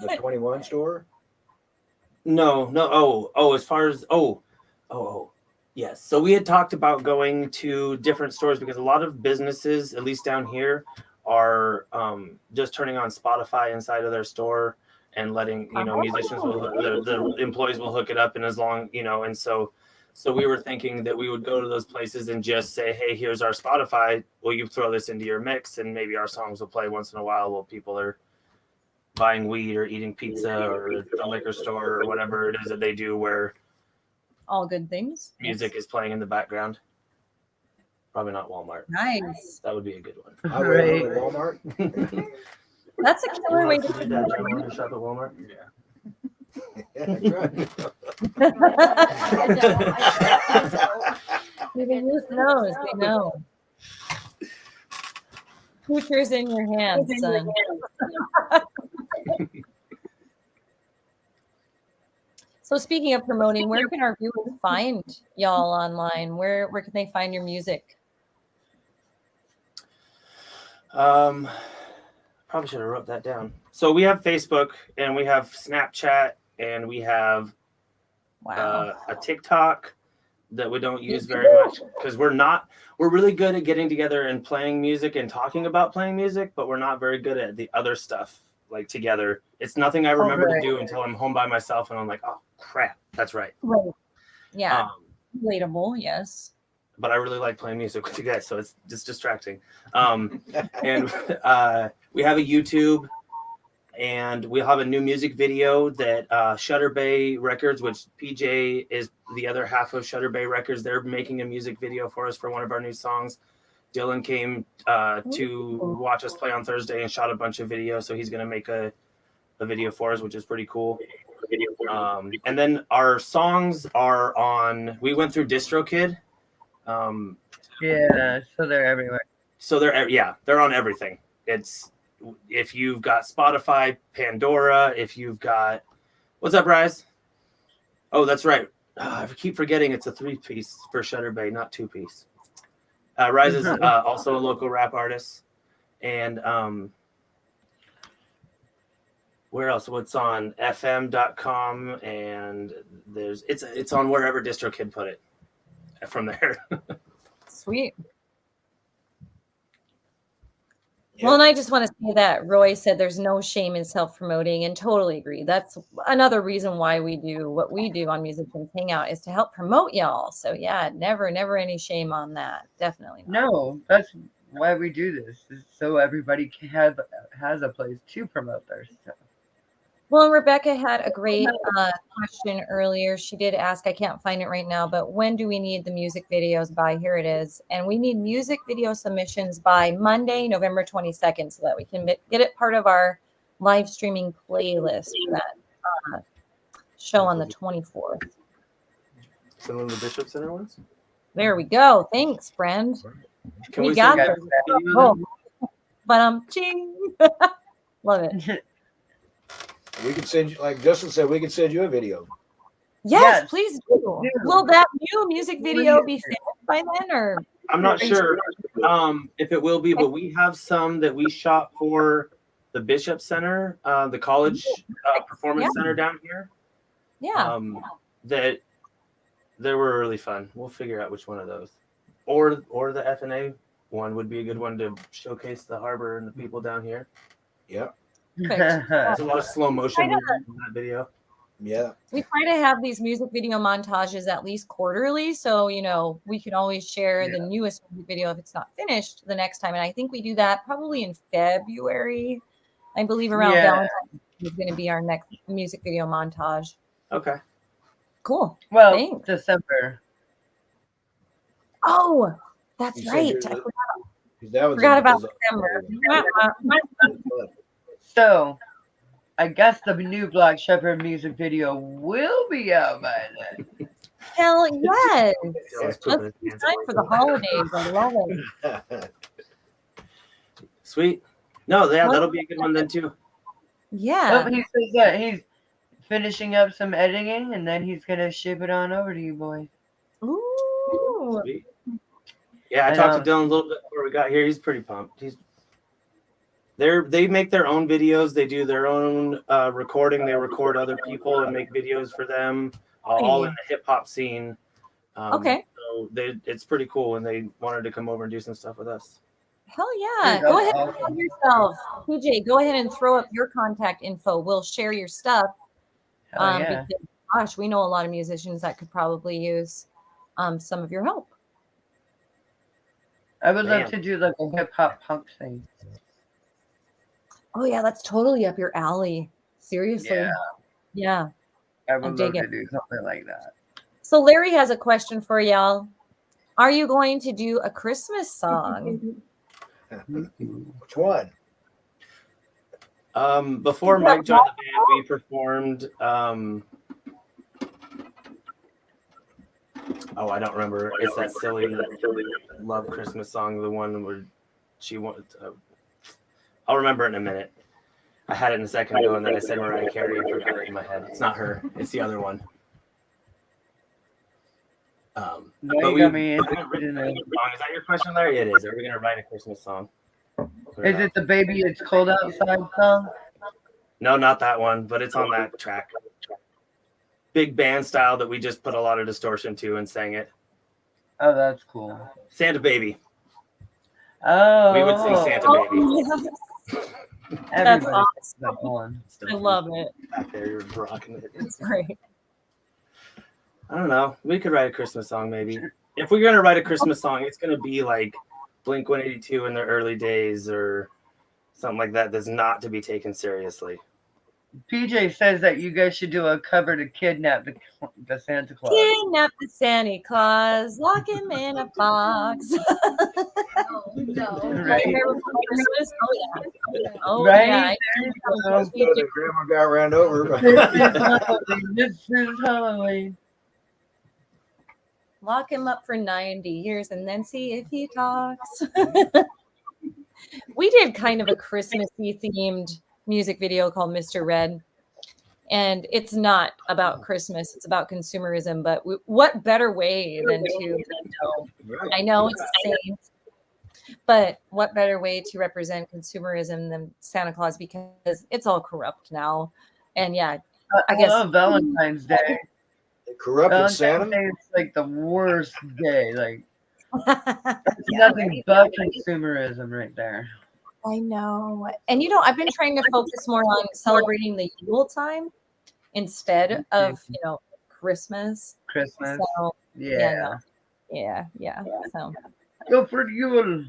The 21 store? No. As far as yes. So we had talked about going to different stores because a lot of businesses, at least down here, are just turning on Spotify inside of their store and letting musicians the employees will hook it up, and as long and so we were thinking that we would go to those places and just say, hey, here's our Spotify. Will you throw this into your mix, and maybe our songs will play once in a while while people are buying weed or eating pizza or a liquor store or whatever it is that they do where all good things. Music is playing in the background. Probably not Walmart. Nice. That would be a good one. Highway to Walmart. That's a killer way to do that. Do you want to shop at Walmart? Yeah. Even youth knows. They know. Future's in your hands, son. So speaking of promoting, where can our viewers find y'all online? Where can they find your music? Probably should have wrote that down. So we have Facebook and we have Snapchat and we have a TikTok that we don't use very much because we're really good at getting together and playing music and talking about playing music, but we're not very good at the other stuff like together. It's nothing I remember to do until I'm home by myself and I'm like, oh crap, that's right. Right. Yeah. Relatable, yes. But I really like playing music with you guys, so it's just distracting. And we have a YouTube, and we'll have a new music video that Shutter Bay Records, which PJ is the other half of Shutter Bay Records, they're making a music video for us for one of our new songs. Dylan came to watch us play on Thursday and shot a bunch of videos, so he's going to make a video for us, which is pretty cool. And then our songs are on, we went through DistroKid. Yeah, so they're everywhere. So they're on everything. It's if you've got Spotify, Pandora, if you've got what's up, Rise? Oh, that's right. I keep forgetting it's a 3-piece for Shutter Bay, not 2-piece. Rise is also a local rap artist, and where else? What's on FM.com, and it's on wherever DistroKid put it. From there. Sweet. Well, and I just want to say that Roy said there's no shame in self-promoting, and totally agree. That's another reason why we do what we do on Musicians Hangout is to help promote y'all. So yeah, never any shame on that. Definitely not. No, that's why we do this, is so everybody can has a place to promote their stuff. Well, Rebecca had a great question earlier. She did ask, I can't find it right now, but when do we need the music videos by? Here it is. And we need music video submissions by Monday, November 22nd, so that we can get it part of our live streaming playlist for that show on the 24th. Some of the Bishop Center ones? There we go. Thanks, friend. Can We we got send this. you a video Oh, then? but ching. Love it. We can send you, like Justin said, we can send you a video. Yes, please do. Will that new music video be finished by then, or? I'm not sure if it will be, but we have some that we shot for the Bishop Center, the college performance center down here. Yeah. That they were really fun. We'll figure out which one of those, or the FNA one would be a good one to showcase the harbor and the people down here. Yeah. There's a lot of slow motion in that video. Yeah. We try to have these music video montages at least quarterly, so we can always share the newest music video if it's not finished the next time. And I think we do that probably in February. I believe around Valentine's is going to be our next music video montage. Okay. Cool. Well, thanks. December. Oh, that's right. I forgot about December. So, I guess the new Black Shepherd music video will be out by then. Hell yes. It's time for the holidays. I love it. Sweet. No, that'll be a good one then too. Yeah. Oh, he says that he's finishing up some editing and then he's going to ship it on over to you boys. Ooh. Sweet. Yeah, I talked to Dylan a little bit before we got here. He's pretty pumped. They make their own videos. They do their own recording. They record other people and make videos for them, all in the hip hop scene. Okay. So it's pretty cool, and they wanted to come over and do some stuff with us. Hell yeah. Go ahead and plug yourself. PJ, go ahead and throw up your contact info. We'll share your stuff. Because, gosh, we know a lot of musicians that could probably use some of your help. I would love to do like a hip hop punk thing. Oh yeah, that's totally up your alley. Seriously. Yeah. I would love to do something like that. So Larry has a question for y'all. Are you going to do a Christmas song? Which one? Before Mike joined the band, we performed. I don't remember. It's that silly Love Christmas song, the one where she wanted. I'll remember it in a minute. I had it in a second ago, and then I said Mariah Carey and forgot it in my head. It's not her. It's the other one. But is that your question, Larry? It is. Are we going to write a Christmas song? Is it the Baby It's Cold Outside song? No, not that one, but it's on that track. Big band style that we just put a lot of distortion to and sang it. Oh, that's cool. Santa Baby. Oh. We would sing Santa Baby. Yes. That's awesome. I love it. Back there, you're rocking it. It's great. I don't know. We could write a Christmas song, maybe. If we're gonna write a Christmas song, it's gonna be like Blink-182 in their early days, or something like that. That's not to be taken seriously. PJ says that you guys should do a cover to Kidnap the Santa Claus. Kidnap the Santa Claus, lock him in a box. No. Right. Christmas? Oh yeah. Oh Right. Yeah. The grandma got ran over. This is Halloween. Lock him up for 90 years and then see if he talks. We did kind of a Christmassy themed music video called Mr. Red. And it's not about Christmas, it's about consumerism. But what better way than to, I know it's the same, but what better way to represent consumerism than Santa Claus, because it's all corrupt now. And yeah, I guess Valentine's Day. Corrupted Santa? Day is like the worst day. Like, it's nothing but consumerism right there. I know. And I've been trying to focus more on celebrating the Yule time instead of, Christmas. Christmas. So Yeah. no. Yeah. So Go for Yule.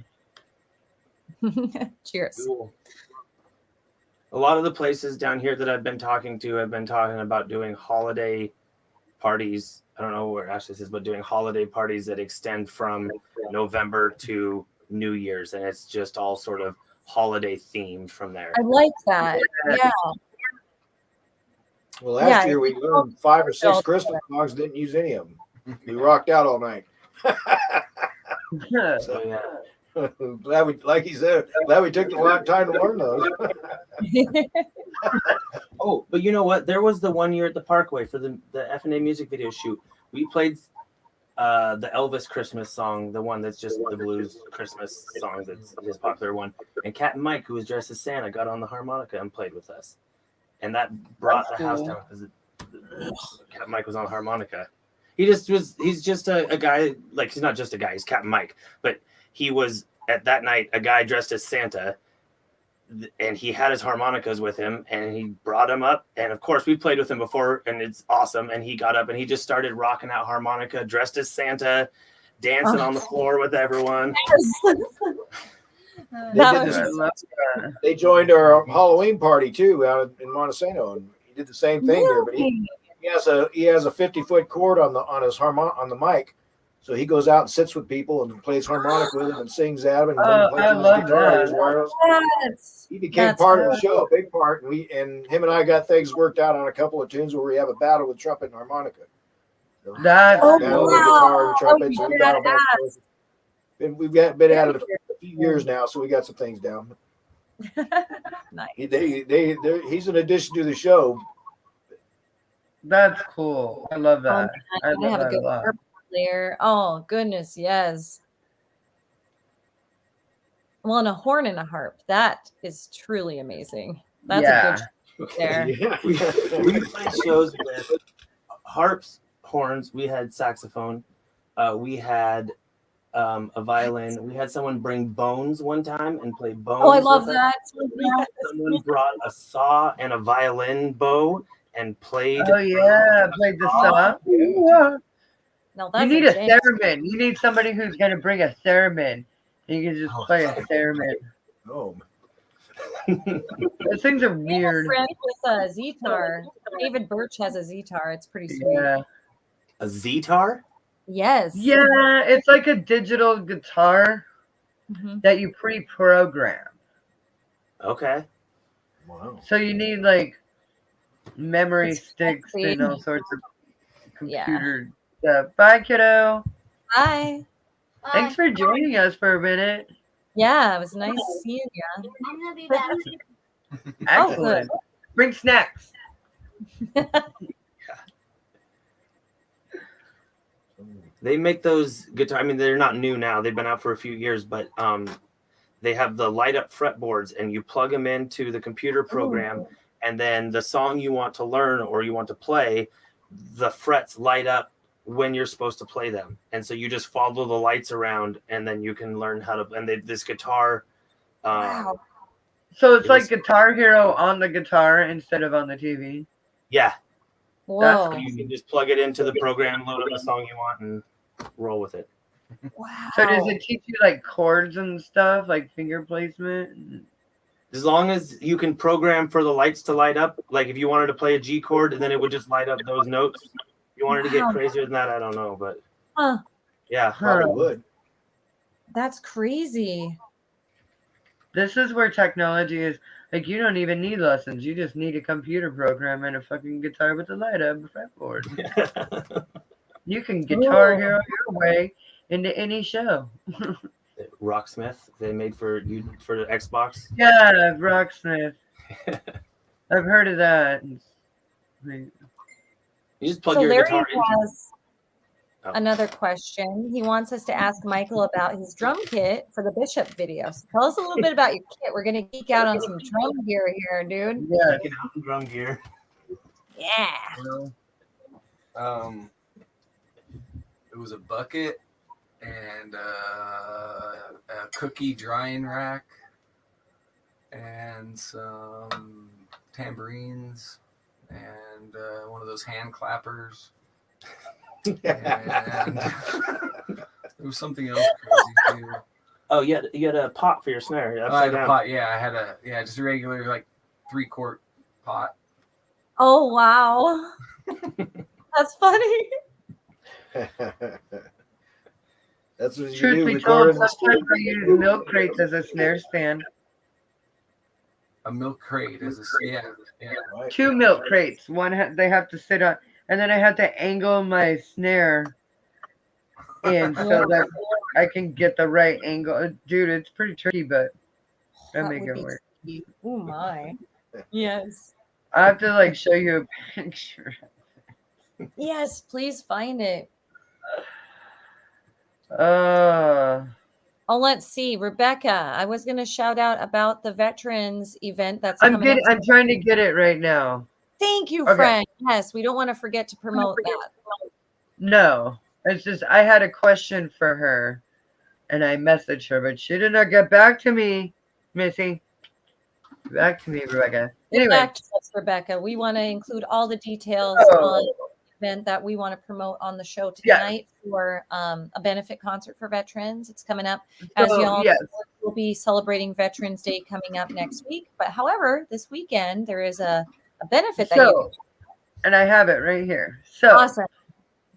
cheers. Cool. A lot of the places down here that I've been talking to have been talking about doing holiday parties. I don't know where Ashley is, but doing holiday parties that extend from November to New Year's, and it's just all sort of holiday themed from there. I like that. Yeah. Well, last Yeah, year we learned 5 or 6 Christmas songs, didn't use any of them. We rocked out all night. So yeah. Glad we, like he said, glad we took a lot of time to learn those. Oh, but you know what? There was the one year at the Parkway for the FNA music video shoot. We played the Elvis Christmas song, the one that's just the blues Christmas song that's his popular one. And Captain Mike, who was dressed as Santa, got on the harmonica and played with us. And that brought the house down because Captain Mike was on the harmonica. He's just a guy, like he's not just a guy, he's Captain Mike. But he was at that night a guy dressed as Santa. And he had his harmonicas with him and he brought him up. And of course we played with him before and it's awesome. And he got up and he just started rocking out harmonica, dressed as Santa, dancing on the floor with everyone. They joined our Halloween party too out in Montesano, and he did the same thing there. But he has a 50-foot cord on the mic, so he goes out and sits with people and plays harmonica with them and sings at them. And I love that. He became part of the show, a big part, and him and I got things worked out on a couple of tunes where we have a battle with trumpet and harmonica. So That's battle with guitar and trumpet. So we battle back and forth. And we've been at it a few years now, so we got some things down. Nice. He's an addition to the show. That's cool. I love that. I I love have a that a good lot. harp player. Oh goodness, yes. Well, and a horn and a harp. That is truly amazing. That's a good there. Yeah. We played shows with harps, horns. We had saxophone. We had a violin. We had someone bring bones one time and play bones. Oh, I love with that. Someone brought a saw and a violin bow and played. Oh yeah, played the saw. Yeah. No, You that's need a jam. theremin. You need somebody who's gonna bring a theremin. You can just play a theremin. Oh. Those things are I have a weird. friend with a Zetar. David Birch has a Zetar. It's pretty sweet. Yeah. A Zetar? Yes. Yeah, it's like a digital guitar that you pre-program. Okay. Wow. So you need like memory It's sticks fancy. and all sorts of computer stuff. Bye, kiddo. Hi. Thanks for joining us for a minute. Yeah, it was nice seeing you. I'm gonna be back. Excellent. Bring snacks. They make those guitar. I mean, they're not new now. They've been out for a few years, but they have the light up fretboards, and you plug them into the computer program, and then the song you want to learn or you want to play, the frets light up when you're supposed to play them, and so you just follow the lights around, and then you can learn how to. And this guitar. Wow. So it's like Guitar Hero on the guitar instead of on the TV. Yeah. Whoa. You can just plug it into the program, load up the song you want, and roll with it. Wow. So does it teach you like chords and stuff, like finger placement? As long as you can program for the lights to light up, like if you wanted to play a G chord, then it would just light up those notes. If you wanted to get crazier than that, I don't know, but yeah, Probably would. That's crazy. This is where technology is. Like, you don't even need lessons. You just need a computer program and a fucking guitar with a light up fretboard. You can Guitar Hero your way into any show. Rocksmith, they made for the Xbox. Yeah, Rocksmith. I've heard of that. You just plug So your Larry guitar into. has another question. He wants us to ask Michael about his drum kit for the Bishop video. So tell us a little bit about your kit. We're gonna geek out on some drum gear here, dude. Yeah. Taking out the drum gear. Yeah. It was a bucket and a cookie drying rack, and some tambourines, and one of those hand clappers. And there was something else crazy too. Oh, you had a pot for your snare. I had a pot. Yeah, I had just a regular like 3-quart pot. Oh wow, that's funny. That's what you Truth do. be told, Recording. sometimes I use milk crates as a snare stand. A milk crate is yeah. Right. 2 milk crates. They have to sit on, and then I have to angle my snare in so that I can get the right angle. Dude, it's pretty tricky, but I That make would it be work. tricky. Oh my. Yes. I have to like show you a picture. Yes, please find it. Uh, Oh, let's see, Rebecca. I was going to shout out about the veterans event that's coming up. I'm trying to get it right now. Thank you, Okay. friend. Yes, we don't want to forget to promote that. No, it's just I had a question for her, and I messaged her, but she did not get back to me, Missy. Back to me, Rebecca. Get Anyway, back to us, Rebecca. We want to include all the details on oh, the event that we want to promote on the show yes. tonight for a benefit concert for veterans. It's coming up. As you So all yes, know, we'll be celebrating Veterans Day coming up next week. But however, this weekend there is a benefit that you so and I have it right here. So awesome.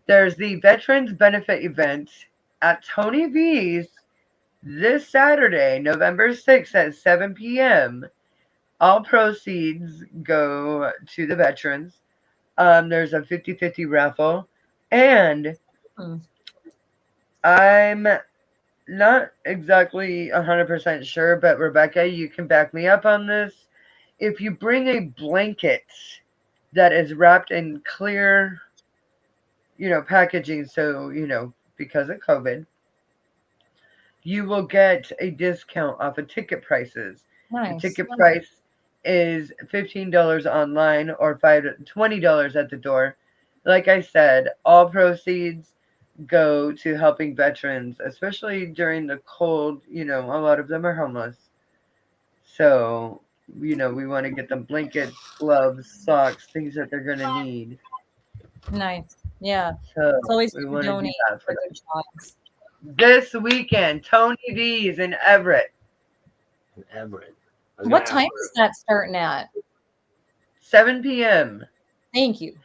there's the Veterans Benefit event at Tony V's this Saturday, November 6th at 7 p.m. All proceeds go to the veterans. There's a 50-50 raffle. And Hmm. I'm not exactly 100% sure, but Rebecca, you can back me up on this. If you bring a blanket that is wrapped in clear, packaging, so, because of COVID, you will get a discount off of ticket prices. The Nice. ticket price is $15 online or $20 at the door. Like I said, all proceeds go to helping veterans, especially during the cold. A lot of them are homeless. So, we want to get them blankets, gloves, socks, things that they're going to need. Nice. Yeah. So, It's always we good to want to do donate that for for them. good cause. This weekend, Tony V's in Everett, Everett. What time is that starting at? 7 p.m. Thank you.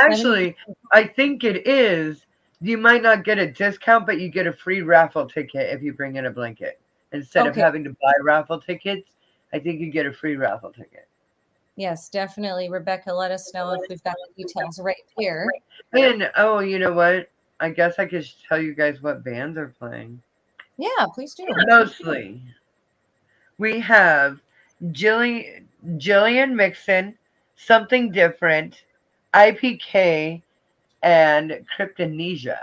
Actually, I think it is. You might not get a discount, but you get a free raffle ticket if you bring in a blanket. Instead of Okay. having to buy raffle tickets, I think you get a free raffle ticket. Yes, definitely. Rebecca, let us know if we've got the details right here. And, oh, you know what? I guess I could tell you guys what bands are playing. Yeah, please do. Mostly. We have Jillian Mixon, Something Different, IPK, and Kryptonesia.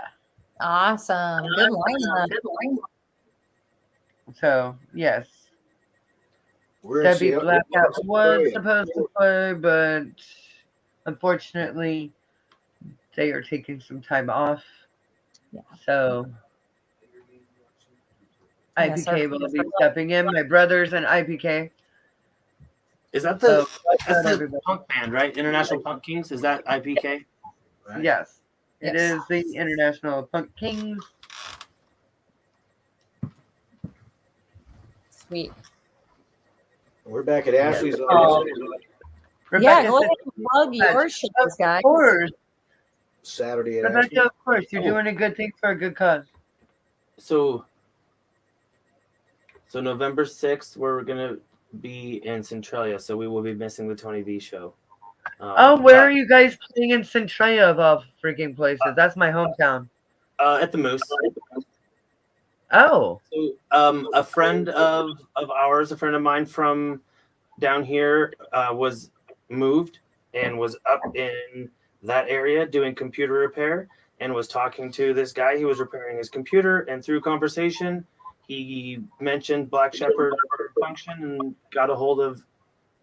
Awesome. Good lineup. So, yes. We're in Debbie Seattle. Blackout was supposed to play, but unfortunately, they are taking some time off. Yeah. So, Yes, IPK will be stepping in. My brother's an IPK. Is that So, that's the everybody. punk band, right? International Punk Kings. Is that IPK? Right? Yes. It Yes. is the International Punk Kings. Sweet. We're back at Ashley's. Yeah, Rebecca go said, ahead and plug your shows, guys. of course. Saturday at Rebecca, Ashley's. of course. You're doing a good thing for a good cause. So November 6th, we're gonna be in Centralia, so we will be missing the Tony V show. Where are you guys playing in Centralia of all freaking places? That's my hometown. At the Moose. Oh. So, a friend of ours, a friend of mine from down here, was moved and was up in that area doing computer repair and was talking to this guy. He was repairing his computer, and through conversation, he mentioned Black Shepherd function and got a hold of.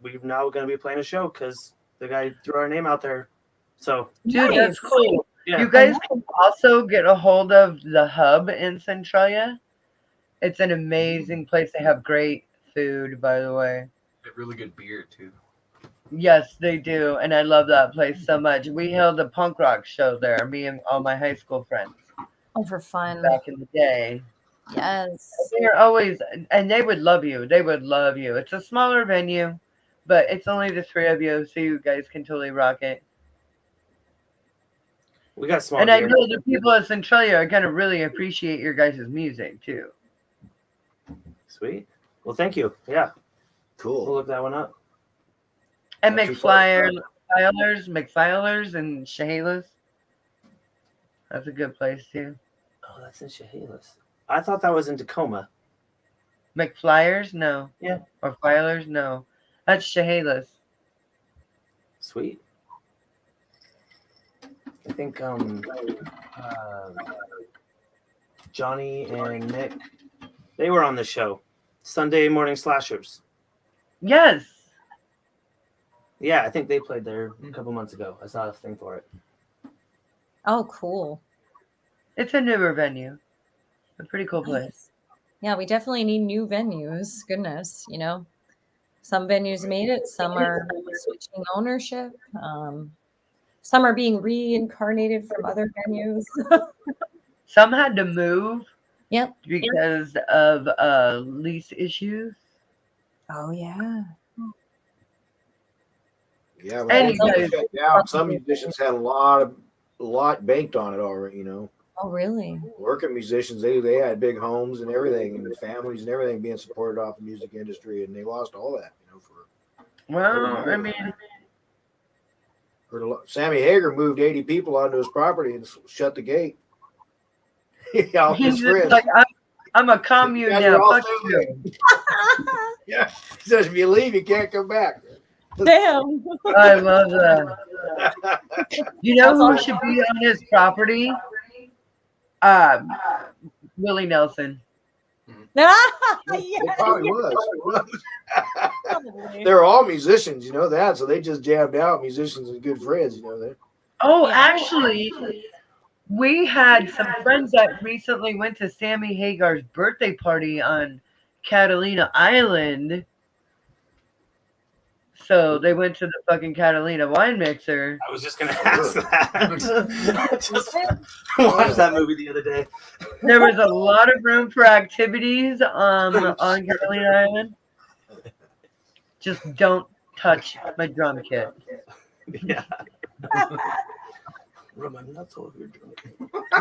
We're now going to be playing a show because the guy threw our name out there. So, dude, Nice. that's cool. yeah. You guys can also get a hold of the Hub in Centralia. It's an amazing place. They have great food, by the way. Get really good beer too. Yes, they do, and I love that place so much. We held a punk rock show there, me and all my high school friends Oh, for fun. back in the day. Yes. They're always, and they would love you. They would love you. It's a smaller venue, but it's only the three of you, so you guys can totally rock it. We got small And I gear. know the people of Centralia are gonna really appreciate your guys' music too. Sweet. Well, thank you. Yeah, we'll Cool. look that one up. And Not too far. McFilers and Chehalis. That's a good place too. Oh, that's in Chehalis. I thought that was in Tacoma. McFlyers, no. Yeah. Or Filers, no. That's Chehalis. Sweet. I think Johnny and Nick, they were on the show. Sunday Morning Slashers. Yes. Yeah, I think they played there a couple months ago. I saw a thing for it. Oh, cool. It's a newer venue. A pretty cool place. Nice. Yeah, we definitely need new venues. Goodness, you know, some venues made it, some are switching ownership, some are being reincarnated from other venues. Some had to move Yep. because of lease issues. Oh, yeah. Yeah, when And they you guys- shut down, some musicians had a lot banked on it already. You know, Oh, really? working musicians, they had big homes and everything, and families and everything being supported off the music industry, and they lost all that. You know, Well, I mean, Sammy Hager moved 80 people onto his property and shut the gate. All his he's just friends. like, I'm a commune You guys are now. all Fuck staying you. Yeah, he says if you leave, you can't come back. Damn. I love that. You know who should be on his property? Willie Nelson. It Yes, probably was. probably. They're all musicians, you know that, so they just jammed out musicians and good friends, you know that. Oh, Yeah. actually, we had some friends that recently went to Sammy Hagar's birthday party on Catalina Island. So they went to the fucking Catalina wine mixer. I was just gonna ask that. Just watched that movie the other day. There was a lot of room for activities on Catalina Island. Just don't touch my drum kit. Yeah. Rub my nuts over your drink.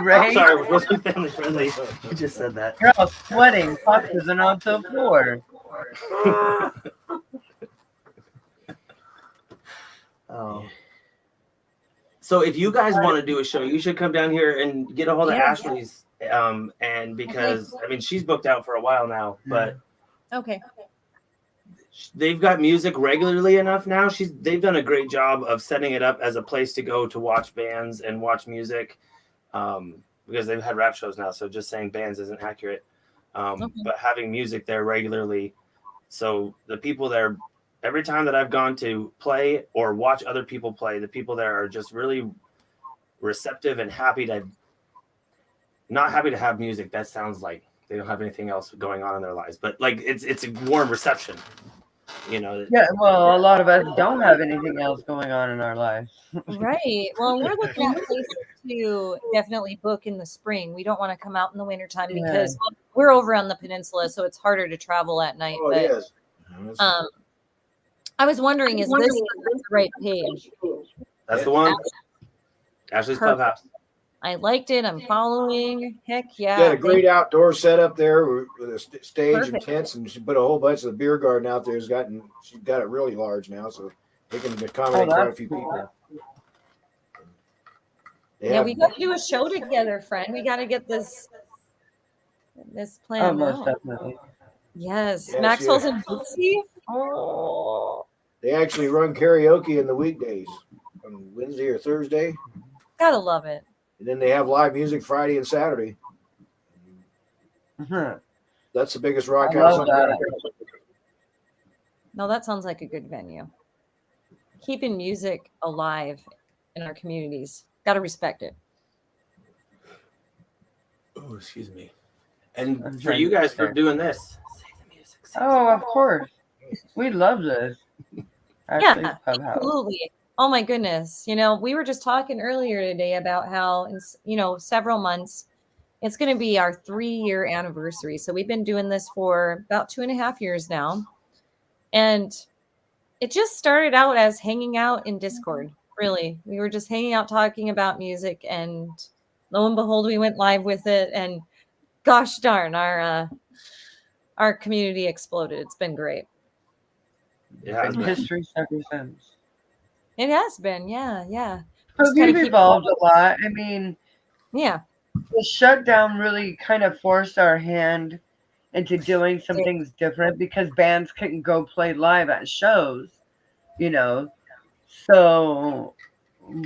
Right? Sorry, we're supposed to be family friendly. You just said that. You're all sweating, foxes and onto the floor. Oh. So if you guys want to do a show, you should come down here and get a hold of Yeah. Ashley's. And because I mean she's booked out for a while now, but Okay. they've got music regularly enough now. They've done a great job of setting it up as a place to go to watch bands and watch music. Because they've had rap shows now, so just saying bands isn't accurate. But having music there regularly, so the people there, every time that I've gone to play or watch other people play, the people there are just really receptive and not happy to have music. That sounds like they don't have anything else going on in their lives, but like it's a warm reception, you know. Yeah, well, a lot of us don't have anything else going on in our lives. Right. Well, we're looking at places to definitely book in the spring. We don't want to come out in the wintertime Yeah. because we're over on the peninsula, so it's harder to travel at night. Oh, but yes. I was wondering, is this the right page? That's the one. Ashley's Perfect. Clubhouse. I liked it. I'm following. Heck yeah. Got a great outdoor setup there with a stage and Perfect. tents, and she put a whole bunch of the beer garden out there. She's got it really large now, so they can accommodate quite a few people. Yeah, we got to do a show together, friend. We got to get this Oh, plan most out. definitely. Yes. Yes, Maxwell's yes. in Bootsy. Oh, They actually run karaoke in the weekdays on Wednesday or Thursday, gotta love it. and then they have live music Friday and Saturday. Mhm. That's the biggest rock I house love on that. America. No, that sounds like a good venue. Keeping music alive in our communities. Got to respect it. Oh, excuse me. And I'm for trying you to guys get for there. doing this. Save the music. Oh, of course. We love this. Ashley's Yeah, Clubhouse. absolutely. Oh my goodness. We were just talking earlier today about how in several months it's going to be our 3-year anniversary. So we've been doing this for about 2.5 years now. And it just started out as hanging out in Discord. Really. We were just hanging out talking about music, and lo and behold, we went live with it, and gosh darn, our community exploded. It's been great. Yeah, Been history ever since. It has been, yeah. But Just kind we've of keep evolved a lot. I mean, yeah. the shutdown really kind of forced our hand into doing some things different because bands couldn't go play live at shows, you know. So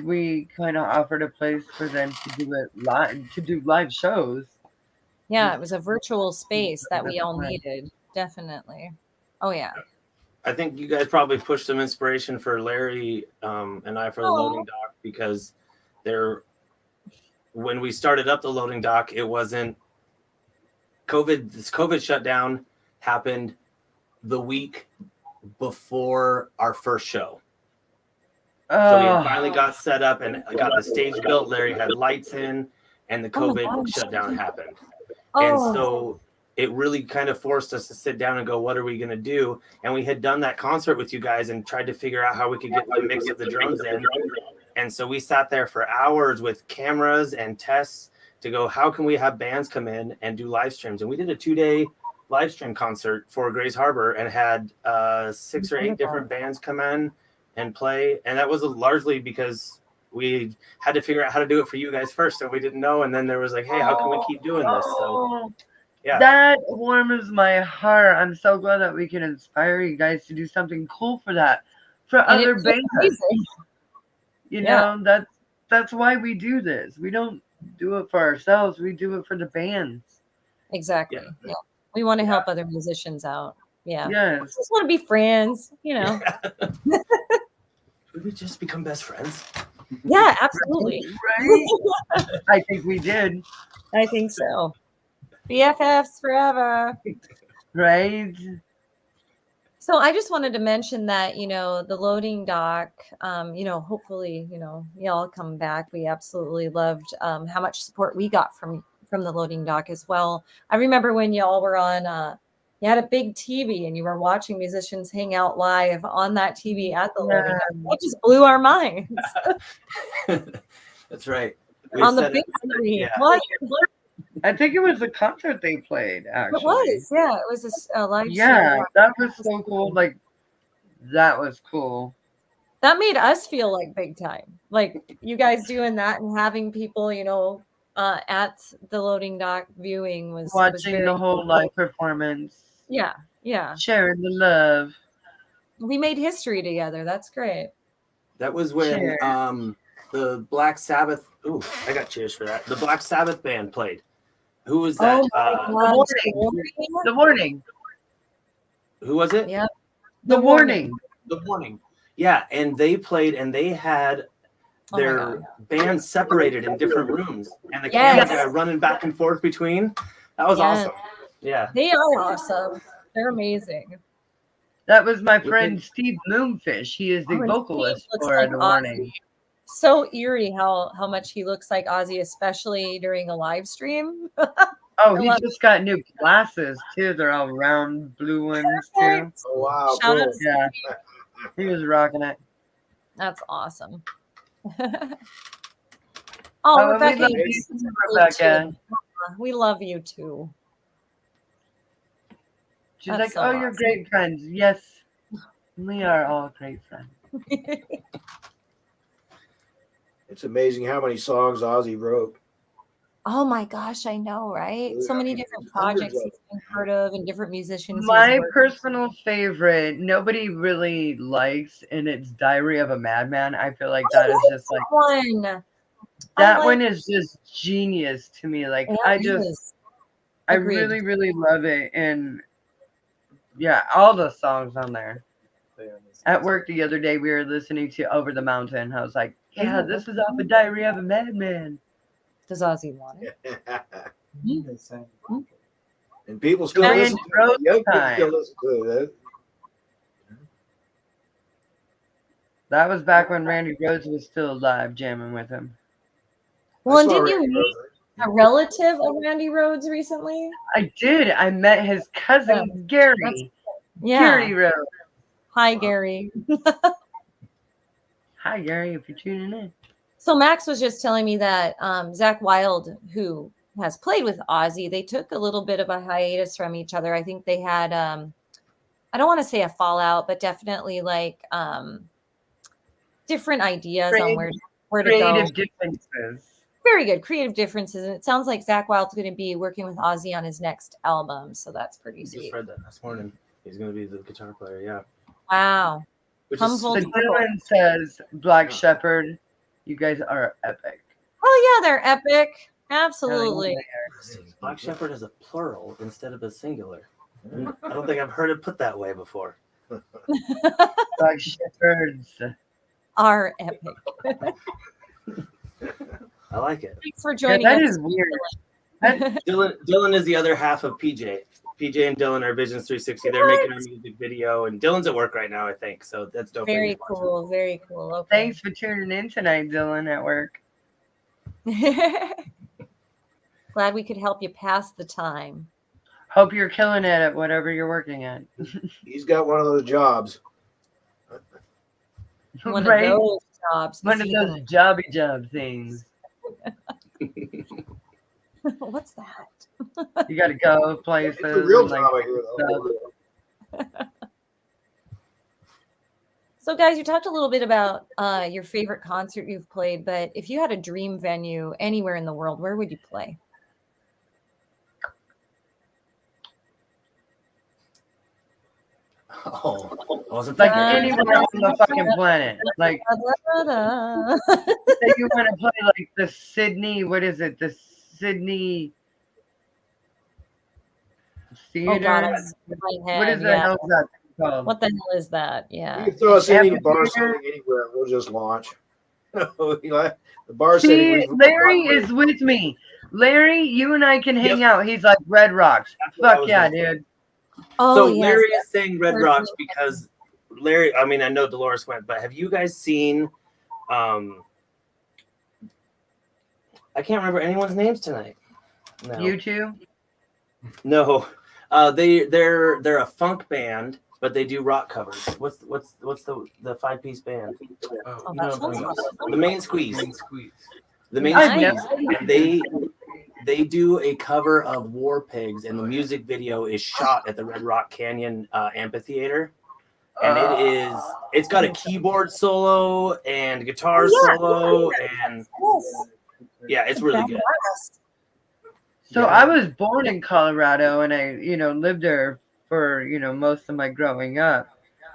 we kind of offered a place for them to do it live, to do live shows. Yeah, it was a virtual space that we all Right. needed. Definitely. Oh yeah. I think you guys probably pushed some inspiration for Larry and I for the loading dock, because when we started up the loading dock, it wasn't COVID. This COVID shutdown happened the week before our first show. So we had finally got set up and got the stage built. Larry had lights in, and the COVID shutdown happened. And so it really kind of forced us to sit down and go, what are we going to do? And we had done that concert with you guys and tried to figure out how we could get the mix of the drums in. And so we sat there for hours with cameras and tests to go, how can we have bands come in and do live streams? And we did a 2-day live stream concert for Grays Harbor and had 6 or 8 different bands come in and play. And that was largely because we had to figure out how to do it for you guys first, and we didn't know. And then there was like, hey, how can we keep doing this? So yeah, that warms my heart. I'm so glad that we can inspire you guys to do something cool for that, for And other bands. You know, that's why we do this. We don't do it for ourselves. We do it for the bands. Exactly. Yeah. We want to help other musicians out. Yeah. Yes. We just want to be friends, Should we just become best friends? Yeah, absolutely. Right? I think we did. I think so. BFFs forever. Right? So I just wanted to mention that, the loading dock, hopefully, y'all come back. We absolutely loved how much support we got from the loading dock as well. I remember when y'all were on, you had a big TV and you were watching musicians hang out live on that TV at the loading dock. It just blew our minds. That's right. On the big screen. Yeah. What? I think it was a concert they played, actually. It was, yeah. It was a live Yeah, stream. that was so cool. Like, that was cool. That made us feel like big time. Like, you guys doing that and having people, at the loading dock viewing was Watching very the whole live performance. Yeah. Sharing the love. We made history together. That's great. That was when the Black Sabbath. Ooh, I got cheers for that. The Black Sabbath band played. Who was that? The Warning. Who was it? Yeah. The Warning. The Warning. Yeah, and they played, and they had their band separated in different rooms, and the camera guy running back and forth between. That was awesome. Yeah. They are awesome. They're amazing. That was my friend Steve Moonfish. He is the vocalist for The Warning. So eerie how much he looks like Ozzy, especially during a live stream. Oh, he just got new glasses too. They're all round blue ones too. Oh wow! Shout out Yeah, he was rocking it. That's awesome. Oh, Rebecca, Rebecca. We love you too. She's like, so you're great friends. Yes, we are all great friends. It's amazing how many songs Ozzy wrote. Oh my gosh, I know, right? So many different projects he's been part of and different musicians. My personal favorite, nobody really likes, and it's Diary of a Madman. I feel like that is just like one. That one is just genius to me. Like I really, really love it. And yeah, all the songs on there. At work the other day, we were listening to Over the Mountain. I was like, yeah, this is off a Diary of a Madman. Does Ozzy want it? And people still listen to it. Young people still listen to it. That was back when Randy Rhoads was still alive, jamming with him. Well, I and saw did you Randy meet Rhoads. a relative of Randy Rhoads recently? I did. I met his cousin Gary. Yeah. Gary Rhoads. Hi, Gary. Hi, Gary, if you're tuning in. So Max was just telling me that Zach Wilde, who has played with Ozzy, they took a little bit of a hiatus from each other. I think they had, I don't want to say a fallout, but definitely like different ideas on where to go. Creative differences. Very good. Creative differences. And it sounds like Zach Wilde's going to be working with Ozzy on his next album. So that's pretty Just sweet. heard that this morning. He's going to be the guitar player. Yeah. Wow. Which Come is full So circle. Dylan says, Black Shepherd, you guys are epic. Oh, yeah, they're epic. Absolutely. Black Shepherd is a plural instead of a singular. I don't think I've heard it put that way before. Black Shepherds. Are epic. I like it. Thanks for Yeah, joining that us. is weird. Dylan is the other half of PJ. PJ and Dylan are Visions 360. They're making our music video, and Dylan's at work right now, I think. So that's dope. Very cool. Very cool. Okay. Thanks for tuning in tonight, Dylan, at work. Glad we could help you pass the time. Hope you're killing it at whatever you're working at. He's got one of those jobs. One Right? of those jobs. One of those jobby job things. What's that? You got to go places. It's a real and, like, job, I hear, though. stuff. So, guys, you talked a little bit about your favorite concert you've played, but if you had a dream venue anywhere in the world, where would you play? Oh, I wasn't Like prepared. anywhere on the fucking planet. Like, say you want to play like the Sydney, what is it? The Sydney Theater? Oh, God, I see my head. What is Yeah. that that called? What the hell is that? Yeah. You can throw us any Amphitheater? bar setting anywhere, we'll just launch. The bar See, setting. Larry is with me. Larry, you and I can hang out. He's like Red Rocks. That's what I Fuck was yeah, gonna say. dude. Oh, So yes. Larry is saying Red Heard Rocks you. because Larry, I mean, I know Dolores went, but have you guys seen I can't remember anyone's names tonight. No. You two? No. They're a funk band, but they do rock covers. What's the 5-piece band? Oh, You that know, sounds awesome. the Main Squeeze. Green squeeze. The Main Nice. Squeeze. And they do a cover of War Pigs, and the music video is shot at the Red Rock Canyon amphitheater. And it's got a keyboard solo and guitar solo, and yeah, it's really good. So Yeah. I was born in Colorado and I, lived there for, most of my growing up.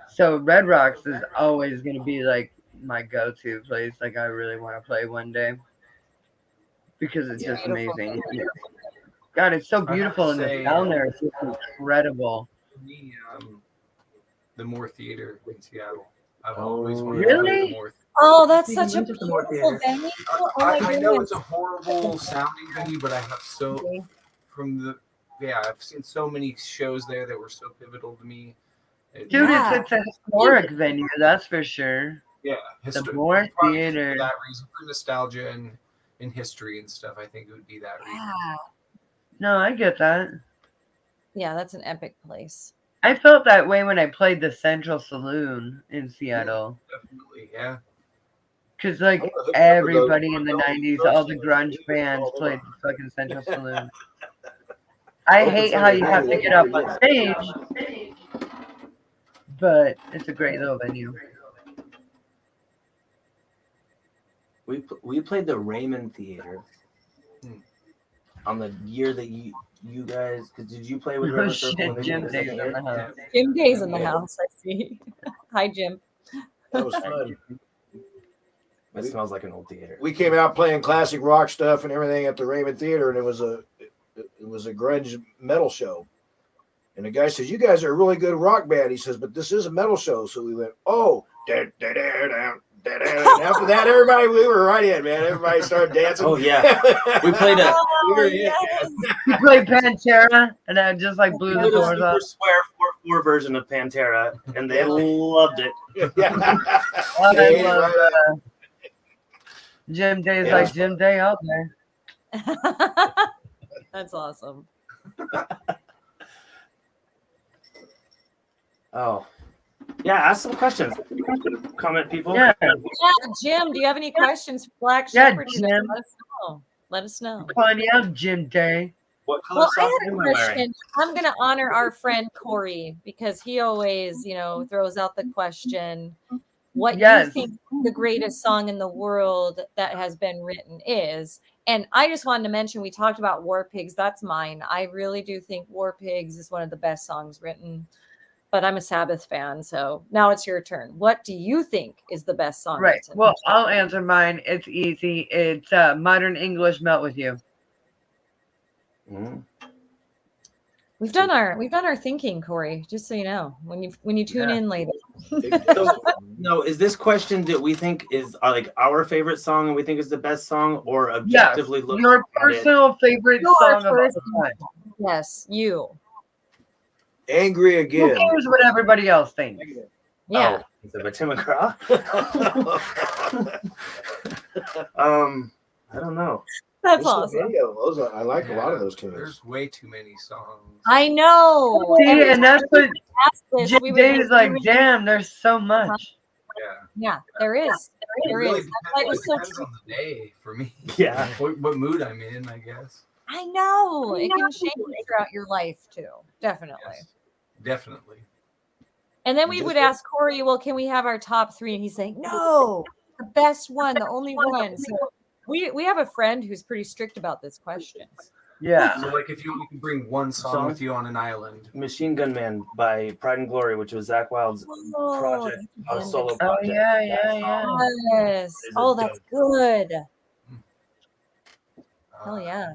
So Red Rocks is always going to be like my go-to place. Like I really want to play one day because it's just amazing. God, it's so beautiful and say, the sound there is just incredible. For me, the Moore Theater in Seattle. I've Oh, always wanted to go to really? the Moore. Oh, that's such a Went to the Moore beautiful Theater. venue. Oh, my I know goodness. it's a horrible sounding venue, but I have I've seen so many shows there that were so pivotal to me. Dude, Yeah. it's a historic venue, that's for sure. Yeah, The Moore probably Theater. For that reason, for nostalgia and history and stuff, I think it would be that reason. Yeah. No, I get that. Yeah, that's an epic place. I felt that way when I played the Central Saloon in Seattle. Definitely, yeah. Because, like, everybody in the 90s, all the grunge bands played the fucking Central Saloon. I hate how you have to get up on stage, but it's a great little venue. We played the Raymond Theater on the year that you guys, because did you play with Oh, River shit, Circle? when they Jim did the Day's second in year? the house. Jim Day's in the Yeah. house, I see. Hi, Jim. That was fun. That smells like an old theater. We came out playing classic rock stuff and everything at the Raymond Theater, and it was a grunge metal show. And the guy says, "You guys are a really good rock band." He says, "But this is a metal show." So we went, "Oh, da, da, da, da, And after that, everybody, we were right in, man. Everybody started dancing. Oh yeah, we played a We were in. yes. You played Pantera, and I just like blew we the did a doors super off. square 4/4 version of Pantera, and they loved it. I Yeah, love right. Jim Day is Yeah. like Jim Day out there. That's awesome. Oh, yeah. Ask some questions. Comment, people. Yeah. Yeah, Jim, do you have any questions for Black Yeah, Shepherd today? Jim. Let us know. Let us know. Calling you out, Jim Day. What color Well, I socks had a am I wearing? question. I'm going to honor our friend Corey because he always, throws out the question, what Yes. you think the greatest song in the world that has been written is. And I just wanted to mention, we talked about War Pigs. That's mine. I really do think War Pigs is one of the best songs written. But I'm a Sabbath fan, so now it's your turn. What do you think is the best song Right. written? Well, I'll answer mine. It's easy. It's Modern English Melt With You. Mm. We've done our thinking, Corey. Just so you know, when you tune in later. So, no, is this question that we think is like our favorite song and we think is the best song, or Yes. objectively looking Your at it? personal favorite Your song of all personal- time. Yes, you. Angry Who again. cares what everybody else thinks? Yeah. Oh, is it a Tim McGraw? I don't know. That's There's so awesome. many of them. Those I like a lot of those tunes. There's way too many songs. I know. See, Every and that's time what we ask this, Jim we would Day be is like, doing- damn, there's so much. Yeah. Yeah, there is. There It really is. That's why it was so depends on the day for me. Yeah. What mood I'm in, I guess. I know. It can change throughout your life too. Definitely. Yes, definitely. And then we would ask Corey, well, can we have our top three? And he's saying, no, the best one, the only one. So we have a friend who's pretty strict about this question. Yeah. So, like, if you only can bring one song with you on an island, Machine Gun Man by Pride and Glory, which was Zach Wild's project, a solo Oh, project. yeah. Yes. Is it Oh, that's good. Oh, yeah.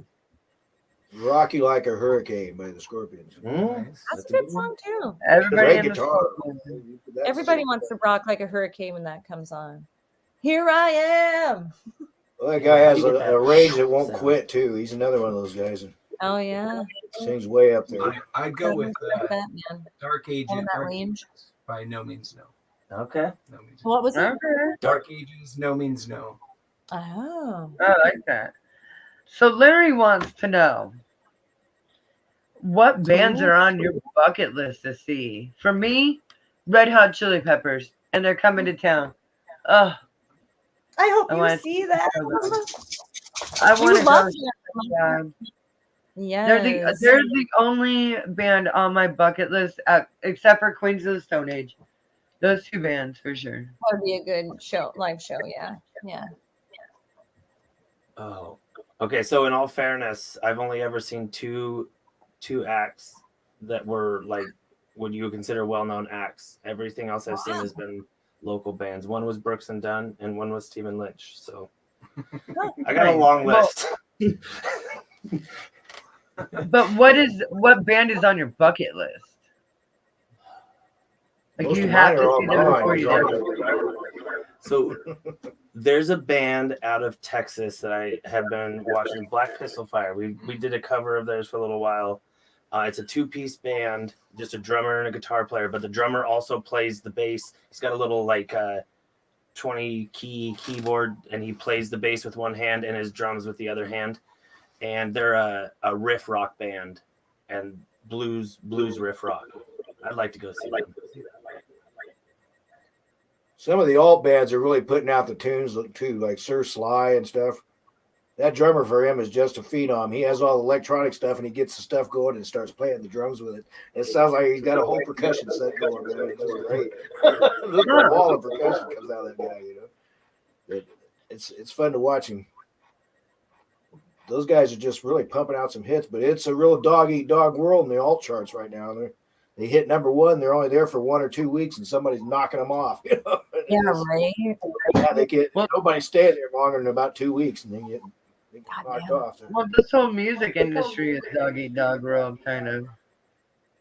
Rock You Like a Hurricane by the Scorpions. Mm. nice. That's a good song, too. Everybody Great in the guitar. That's- Everybody wants to rock like a hurricane when that comes on. Here I am. Well, that guy has You get that a range that won't sound. quit too. He's another one of those guys that Oh, yeah. sings way up there. I'd go with Batman. Dark Ages. One of that range. By No Means No. Okay. No Means What was it? Okay. Dark Ages, No Means No. Oh. I like that. So Larry wants to know what bands are on your bucket list to see. For me, Red Hot Chili Peppers, and they're coming to town. Oh, I hope I you wanna see that. I You want to love go. them. They're Yes. the only band on my bucket list, except for Queens of the Stone Age. Those two bands for sure. That would be a good show, live show. Yeah. Yeah. Oh. Okay, so in all fairness, I've only ever seen two acts that were like what you would consider well-known acts. Everything else I've seen has been local bands. One was Brooks and Dunn, and one was Stephen Lynch. So I got a long list. But what band is on your bucket list? Like Most you of have mine are to all see them mine. before you do. So there's a band out of Texas that I have been watching, Black Pistol Fire. We did a cover of theirs for a little while. It's a two-piece band, just a drummer and a guitar player, but the drummer also plays the bass. He's got a little like 20-key keyboard, and he plays the bass with one hand and his drums with the other hand. And they're a riff rock band and blues riff rock. I'd like to go see them. Some of the alt bands are really putting out the tunes too, like Sir Sly and stuff. That drummer for him is just a phenom. He has all the electronic stuff and he gets the stuff going and starts playing the drums with it. It sounds like he's got a whole percussion set going, man. It's just great. Look at the wall of percussion comes out of that guy, you know. It's fun to watch him. Those guys are just really pumping out some hits, but it's a real dog-eat-dog world in the alt charts right now. They hit number one. They're only there for 1 or 2 weeks, and somebody's knocking them off. You know? Yeah, right. Yeah, they get nobody's staying there longer than about 2 weeks, and they get knocked off. Well, this whole music industry is dog eat dog world, kind of.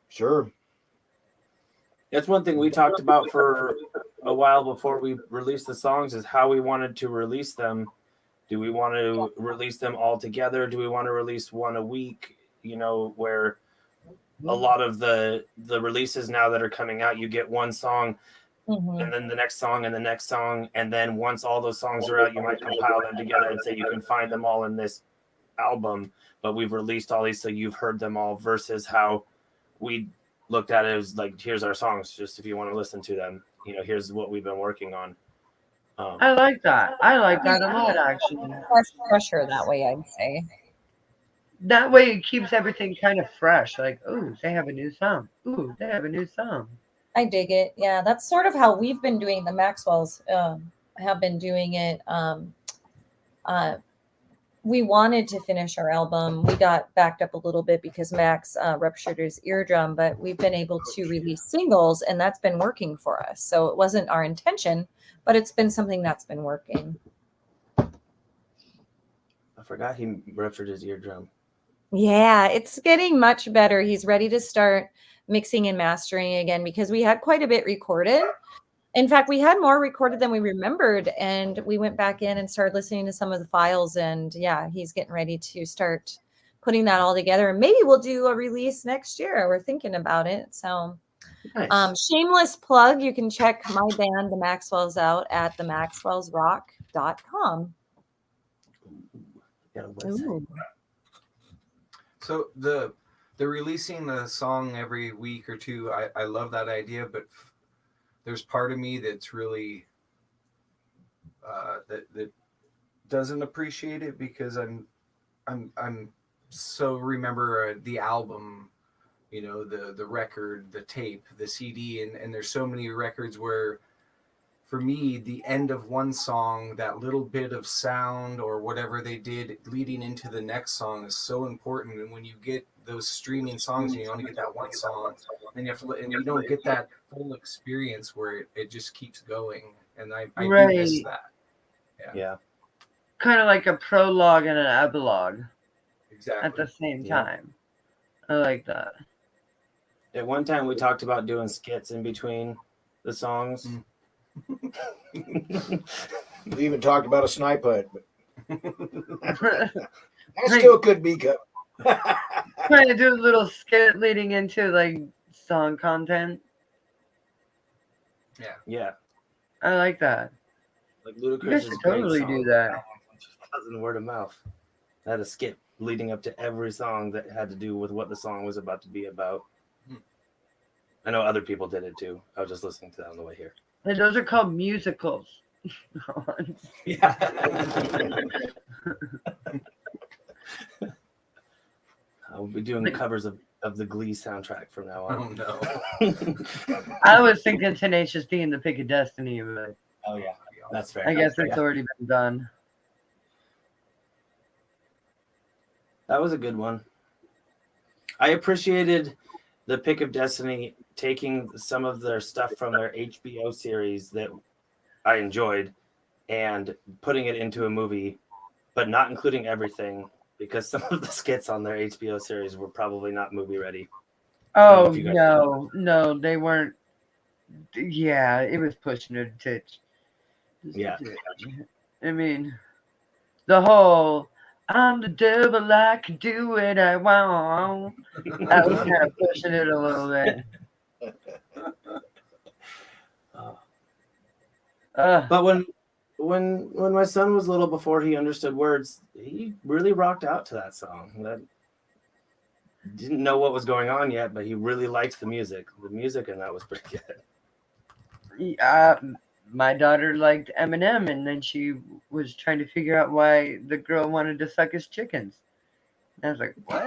Sure. That's one thing we talked about for a while before we released the songs is how we wanted to release them. Do we want to release them all together? Do we want to release one a week? You know, where a lot of the releases now that are coming out, you get one song and then the next song and the next song. And then once all those songs are out, you might compile them together and say you can find them all in this album, but we've released all these so you've heard them all, versus how we looked at it as like, here's our songs, just if you want to listen to them, you know, here's what we've been working on. I like that. I like that a lot, actually. Less pressure that way, I'd say. That way it keeps everything kind of fresh. Like, ooh, they have a new song. Ooh, they have a new song. I dig it. Yeah, that's sort of how we've been doing the Maxwells. Have been doing it. We wanted to finish our album. We got backed up a little bit because Max ruptured his eardrum, but we've been able to release singles, and that's been working for us. So it wasn't our intention, but it's been something that's been working. I forgot he ruptured his eardrum. Yeah, it's getting much better. He's ready to start mixing and mastering again because we had quite a bit recorded. In fact, we had more recorded than we remembered, and we went back in and started listening to some of the files, and yeah, he's getting ready to start putting that all together, and maybe we'll do a release next year. We're thinking about it. So Nice. shameless plug, you can check my band, The Maxwells, out at themaxwellsrock.com. Ooh. So the releasing the song every week or two, I love that idea, but there's part of me that's really that doesn't appreciate it because I'm so remember the album, you know, the record, the tape, the CD, and there's so many records where for me the end of one song, that little bit of sound or whatever they did leading into the next song is so important. And when you get those streaming songs and you only get that one song, and you don't get that full experience where it just keeps going. And I do miss that. Yeah. Kind of like a prologue and an epilogue Exactly. at the same time. I like that. At one time we talked about doing skits in between the songs. We even talked about a snipe hunt. That still could be good. Trying to do a little skit leading into like song content. Yeah. I like that. Like You Ludacris guys is should great totally song. do that. Word of mouth. I had a skit leading up to every song that had to do with what the song was about to be about. I know other people did it too. I was just listening to that on the way here. And those are called musicals. Yeah. I'll be doing covers of the Glee soundtrack from now on. Oh no. I was thinking Tenacious D and the Pick of Destiny, but Oh yeah, that's fair. I guess it's already been done. That was a good one. I appreciated the Pick of Destiny taking some of their stuff from their HBO series that I enjoyed and putting it into a movie, but not including everything because some of the skits on their HBO series were probably not movie ready. Oh, no, they weren't. Yeah, it was pushing it to. Yeah. I mean, the whole I'm the devil, I can do what I want. That was kind of pushing it a little bit. But when my son was little, before he understood words, he really rocked out to that song. That didn't know what was going on yet, but he really liked the music. The music in that was pretty good. My daughter liked Eminem, and then she was trying to figure out why the girl wanted to suck his chickens. And I was like, what?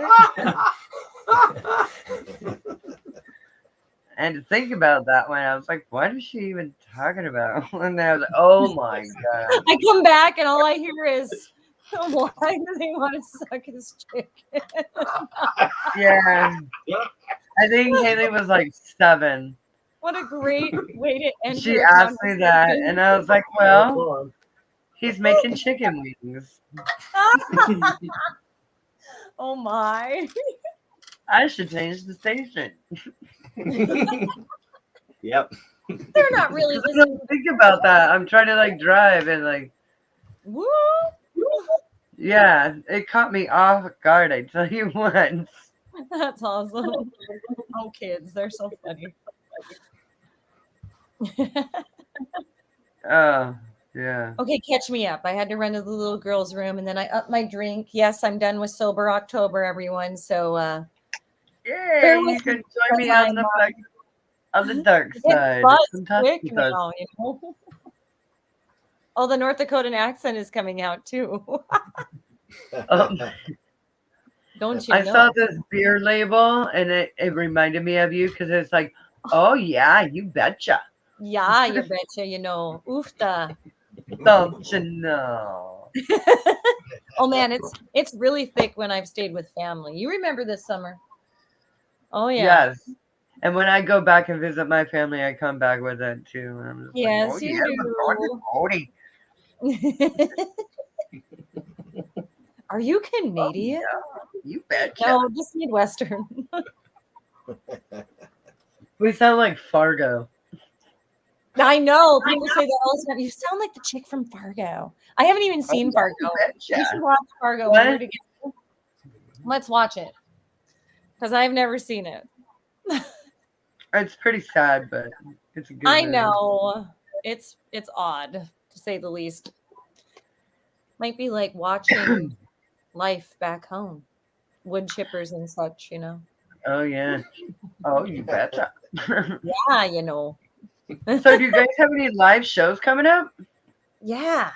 And to think about that one, I was like, what is she even talking about? And then I was like, oh my God. I come back and all I hear is, why do they want to suck his chicken? Yeah. I think Haley was like 7. What a great way to end. She asked me that, and I was like, well, he's making chicken wings. Oh my. I should change the station. Yep. They're not really I listening. don't think about that. I'm trying to like drive and like, Woo! yeah, it caught me off guard. I tell you once. That's awesome. Oh, kids, they're so funny. Oh, yeah. Okay, catch me up. I had to run to the little girl's room and then I upped my drink. Yes, I'm done with sober October, everyone. So Yay! bear You with can me join me because on the on the dark it's side. buzz Sometimes quick because now, you know. Oh, the North Dakotan accent is coming out too. Don't you I know? saw this beer label and it reminded me of you because it's like, oh yeah, you betcha. Yeah, you betcha, you know. Oofta. Don't you know? Oh man, it's really thick when I've stayed with family. You remember this summer? Oh yeah. Yes. And when I go back and visit my family, I come back with it too. And I'm just like, Yes, oh you yeah, we're going to Cody. Are you Oh, Canadian? yeah, you betcha. No, just Midwestern. We sound like Fargo. I know. People say that all the time. You sound like the chick from Fargo. I haven't even seen Oh, Fargo. you We betcha. should watch Fargo when we're together. Let's watch it. Because I've never seen it. It's pretty sad, but it's a good I movie. know. It's odd, to say the least. Might be like watching life back home. Wood chippers and such, you know. Oh yeah. Oh, you betcha. Yeah, you know. So, do you guys have any live shows coming up Yeah,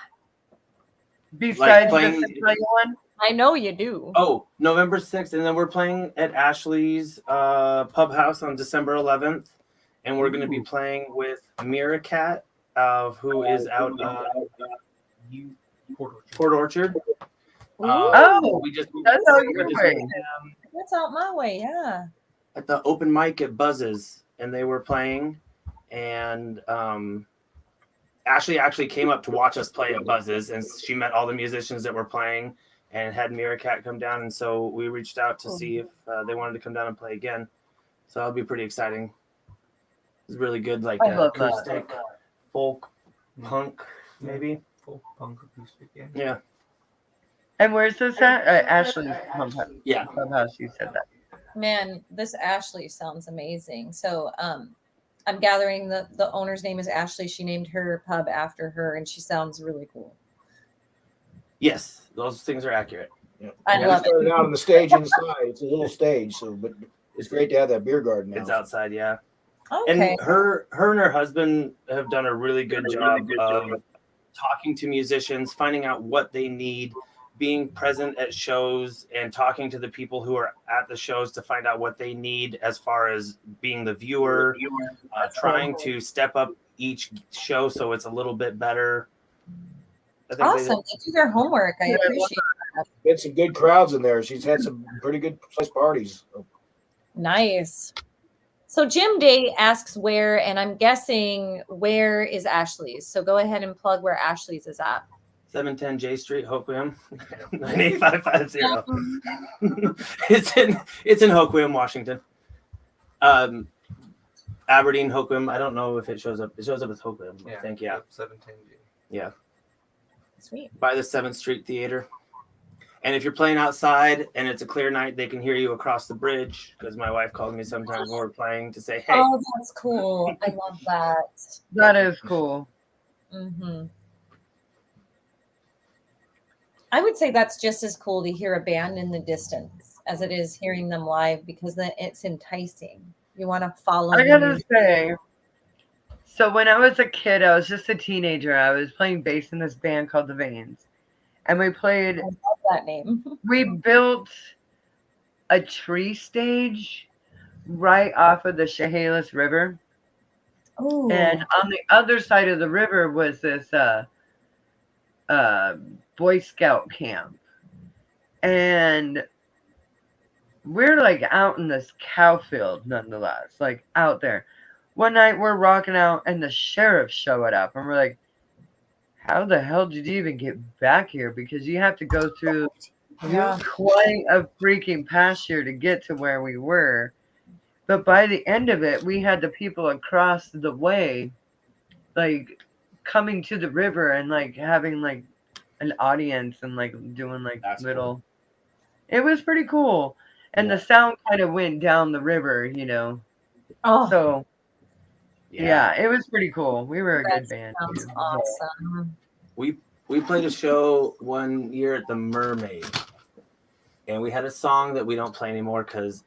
besides the playing- Centralia one? I know you do. Oh, November 6th, and then we're playing at Ashley's Pub House on December 11th, and we're going to be playing with Mira Cat, who is out of Port Orchard. Oh, we just that's how you're just playing. That's out my way, yeah. at the open mic at Buzz's, and they were playing, and Ashley actually came up to watch us play at Buzz's, and she met all the musicians that were playing, and had Mira Cat come down, and so we reached out to see if they wanted to come down and play again. So that'll be pretty exciting. It's really good, like I love that. acoustic, folk, punk, maybe. Folk punk acoustic, yeah. Yeah, And where's this at? Ashley's Clubhouse. yeah. Clubhouse. You said that. Man, this Ashley sounds amazing. So I'm gathering the owner's name is Ashley. She named her pub after her, and she sounds really cool. Yes, those things are accurate. Yeah. I We love it. started out on the stage inside. It's a little stage, so but it's great to have that beer garden now. It's outside, yeah. Okay. And her and her husband have done a really good job of talking to musicians, finding out what they need, being present at shows, and talking to the people who are at the shows to find out what they need as far as being the viewer, trying to step up each show so it's a little bit better. I think Awesome. They do their homework. I appreciate that. Had some good crowds in there. She's had some pretty good sized parties. Nice. So Jim Day asks where, and I'm guessing where is Ashley's. So go ahead and plug where Ashley's is at. 710 J Street, Hoquiam, 98550. It's in Hoquiam, Washington. Aberdeen, Hoquiam. I don't know if it shows up. It shows up as Hoquiam. I think, yeah. 710 G. Yeah. Sweet. By the 7th Street Theater. And if you're playing outside and it's a clear night, they can hear you across the bridge, because my wife calls me sometimes when we're playing to say, hey. Oh, that's cool. I love that. That is cool. Mm-hmm. I would say that's just as cool to hear a band in the distance as it is hearing them live, because then it's enticing. You want to follow. I the gotta music. say, so when I was a kid, I was just a teenager. I was playing bass in this band called The Veins. And we played, I love that name. we built a tree stage right off of the Chehalis River. Oh, And on the other side of the river was this Boy Scout camp. And we're like out in this cow field nonetheless, like out there. One night we're rocking out and the sheriff showed up, and we're like, how the hell did you even get back here? Because you have to go through yeah. quite a freaking pasture to get to where we were. But by the end of it, we had the people across the way, like coming to the river and like having like an audience and like doing like That's little. cool. It was pretty cool, and Yeah. the sound kind of went down the river, you know. Oh, So Yeah. yeah, it was pretty cool. We were a that good band sounds too. awesome. We played a show one year at the Mermaid, and we had a song that we don't play anymore because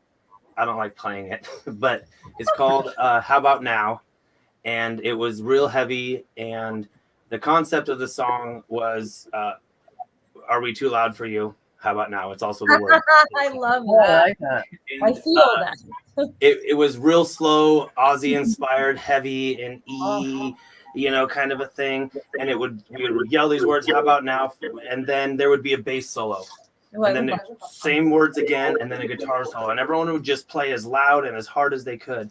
I don't like playing it. But it's called "How About Now," and it was real heavy. And the concept of the song was, "Are we too loud for you? How about now?" It's also the word. I love Oh, I that. like that. I And, feel that. it was real slow, Aussie inspired, heavy and Oh. kind of a thing. And we would yell these words, "How about now?" And then there would be a bass solo. And then the same words again, and then a guitar solo. And everyone would just play as loud and as hard as they could.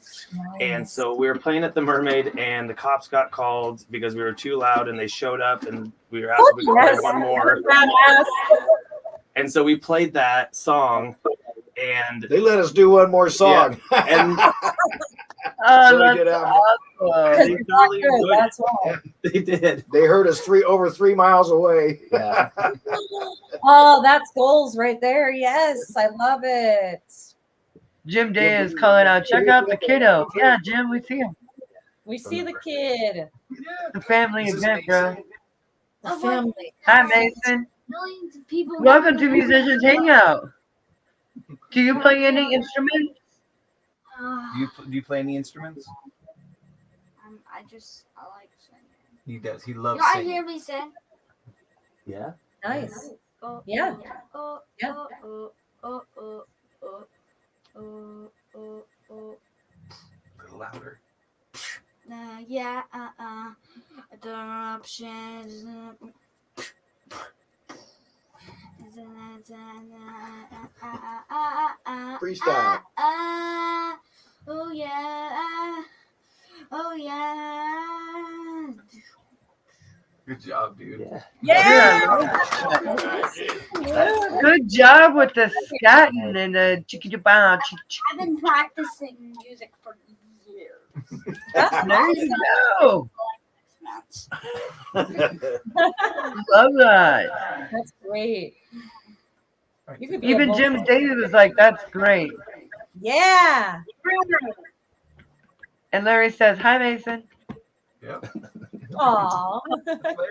And so we were playing at the Mermaid, and the cops got called because we were too loud, and they showed up, and we were asked if we could play one more. Badass. And so we played that song, and They let us do one more song. and Oh, So we that's get out. awesome. they totally enjoyed it. That's why. They did. They heard us over 3 miles away. Yeah. Oh, that's goals right there. Yes, I love it. Jim Day is calling out. Check out the kiddo. Yeah, Jim, we see him. We see the kid, The family This is event, bro. the Oh, family. Hi, Mason. Millions of people. Welcome to Musicians Hangout. Do you play any instruments? Do you play any instruments? I like singing. He does. He You loves want to singing. hear me sing? Yeah. Nice. Oh, Yeah. Oh, Yeah. Oh, oh, oh, oh, oh, oh, oh, oh. A little louder. Yeah. Interruptions. Freestyle. Oh yeah. Oh yeah. Good job, dude. Yeah. Yeah. Good job with the scatting and the chicky-ba. I've been practicing music for years. There you go. Months. Love that. That's great. You could be Even a Jim vocal- Davis was like, that's great. Yeah. And Larry says, hi, Mason. Yep. Aw.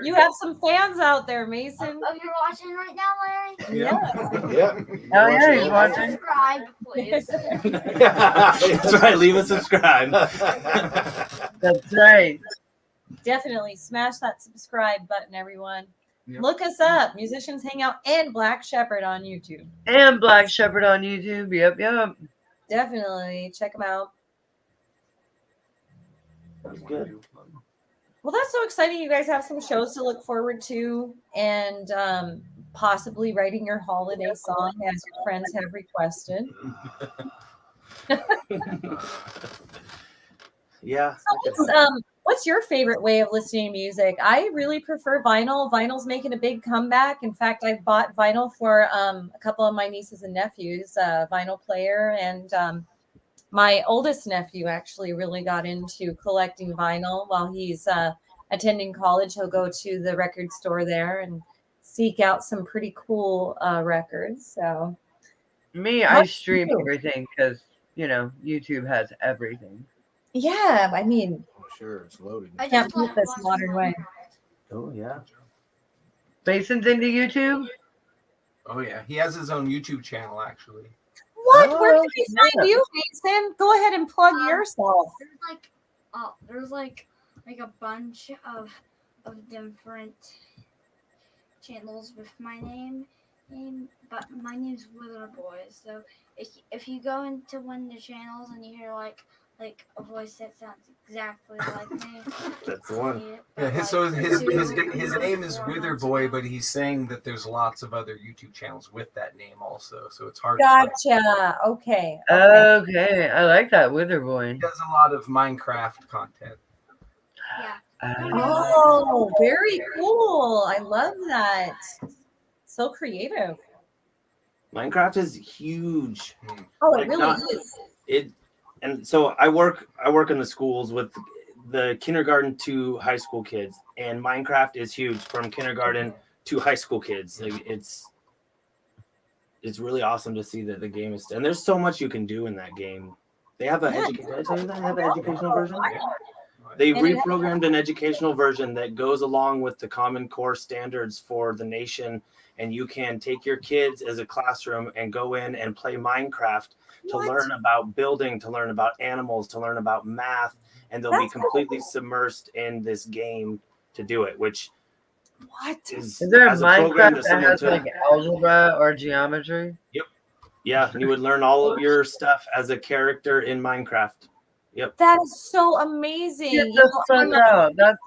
You have some fans out there, Mason. Oh, you're watching right now, Larry? Yeah. Yep. Oh, yeah, he's watching. Subscribe, please. That's right. Leave a subscribe. That's right. Definitely smash that subscribe button, everyone. Yep. Look us up, Musicians Hangout and Black Shepherd on YouTube. And Black Shepherd on YouTube. Yep. Definitely check them out. That's good. Well, that's so exciting. You guys have some shows to look forward to and possibly writing your holiday song as your friends have requested. Yeah. What's your favorite way of listening to music? I really prefer vinyl. Vinyl's making a big comeback. In fact, I bought vinyl for a couple of my nieces and nephews, vinyl player, and my oldest nephew actually really got into collecting vinyl while he's attending college. He'll go to the record store there and seek out some pretty cool records. So Me, I stream everything because, YouTube has everything. yeah, I mean, Sure, it's loaded. I can't just beat love this watching modern way. Oh yeah. Mason's into YouTube? Oh yeah. He has his own YouTube channel actually. What? Where Oh, can we find you, Mason? Go ahead and plug yourself. There's like a bunch of different channels with my name, but my name's Wither Boy. So if you go into one of the channels and you hear like a voice that sounds exactly like me, That's the one. Yeah, so his name is Wither Boy, but he's saying that there's lots of other YouTube channels with that name also, so it's hard. Gotcha. Okay. Okay. I like that Wither Boy. He does a lot of Minecraft content. Yeah. Oh, very cool. I love that. So creative. Minecraft is huge. Oh, Like, it really not- is. It and so I work in the schools with the kindergarten to high school kids, and Minecraft is huge from kindergarten to high school kids. Like, it's really awesome to see that the game is, and there's so much you can do in that game. They have an educational version. They reprogrammed an educational version that goes along with the Common Core standards for the nation, and you can take your kids as a classroom and go in and play Minecraft to learn about building, to learn about animals, to learn about math, and they'll be completely submersed in this game to do it, which is there a as a program Minecraft that has like algebra or geometry? Yep. Yeah, you would learn all of your stuff as a character in Minecraft. Yep. That is so amazing. Get the fuck out. That's.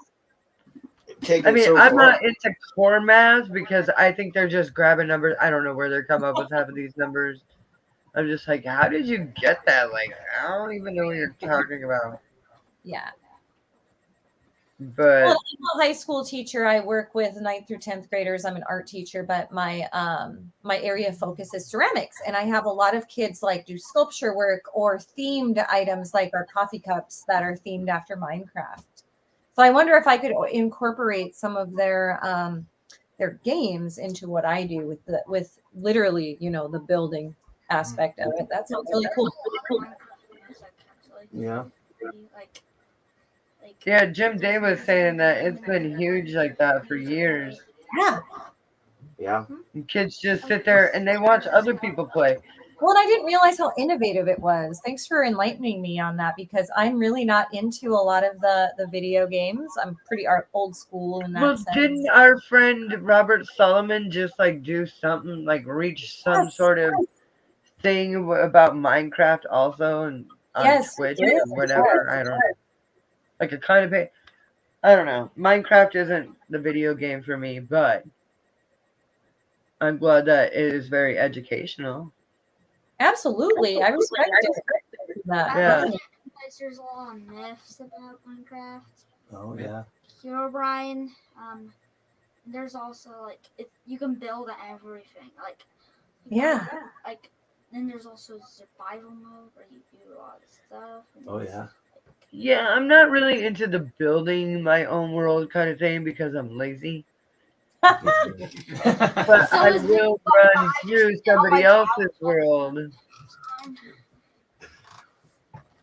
I mean, I'm not into core math because I think they're just grabbing numbers. I don't know where they're coming up with half of these numbers. I'm just like, how did you get that? Like, I don't even know what you're talking about. Yeah. But well, I'm a high school teacher. I work with 9th through 10th graders. I'm an art teacher, but my my area of focus is ceramics, and I have a lot of kids like do sculpture work or themed items like our coffee cups that are themed after Minecraft. So I wonder if I could incorporate some of their games into what I do with literally, the building aspect of it. That sounds really cool. Yeah. Yeah, Jim Day was saying that it's been huge like that for years. Yeah. Yeah. And kids just sit there and they watch other people play. Well, and I didn't realize how innovative it was. Thanks for enlightening me on that, because I'm really not into a lot of the video games. I'm pretty old school in that sense. Didn't our friend Robert Solomon just like do something, like reach some sort of thing about Minecraft also, and on Twitch or whatever? I don't know. Like a kind of I don't know. Minecraft isn't the video game for me, but I'm glad that it is very educational. Absolutely. I respect that. Yeah. There's a lot of myths about Minecraft. Oh yeah. Brian. There's also like you can build everything. Like Like then there's also survival mode where you do a lot of stuff. Oh yeah. Yeah, I'm not really into the building my own world kind of thing because I'm lazy. But I will run through somebody else's world.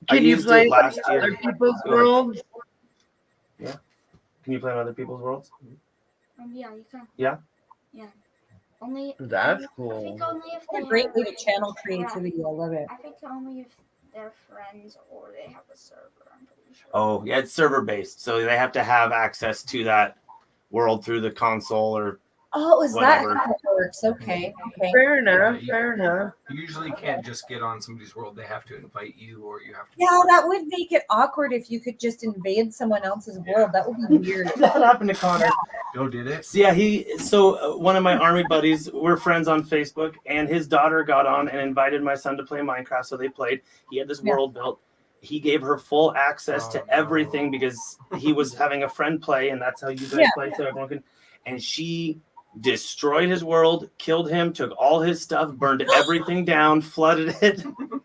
Can you play other people's worlds? Yeah. Can you play on other people's worlds? Yeah, you can. Yeah. Yeah. Only that's cool. I think only if they a great way to channel creativity. I love it. I think only if they're friends or they have a server. I'm pretty sure. Oh yeah, it's server based, so they have to have access to that world through the console or. Oh, is whatever. that how it works? Okay. Fair enough. Fair enough. You usually can't just get on somebody's world. They have to invite you, or you have to. Yeah, that would make it awkward if you could just invade someone else's world. That would be weird. That happened to Connor. Oh, did it? So, yeah, one of my army buddies, we're friends on Facebook, and his daughter got on and invited my son to play Minecraft, so they played. He had this world built. He gave her full access to everything because he was having a friend play, and that's how you guys play, so everyone can. And she destroyed his world, killed him, took all his stuff, burned everything down, flooded it. Oh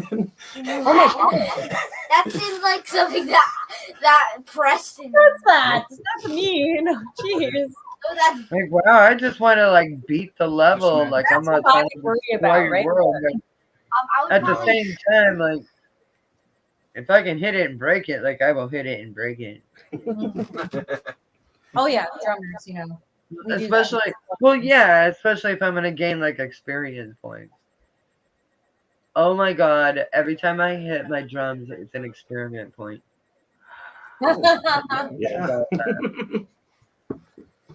my God. That seems like something that Preston. What's that? That's mean. Jeez. Oh, that's Like, wow, I just want to like beat the level. Like, I'm not trying to worry destroy about, your right? world, but I would at the probably- same time, like, if I can hit it and break it, like, I will hit it and break it. Oh yeah, drummers, you know. Especially if I'm gonna gain like experience points. Oh my God! Every time I hit my drums, it's an experiment point. Yeah.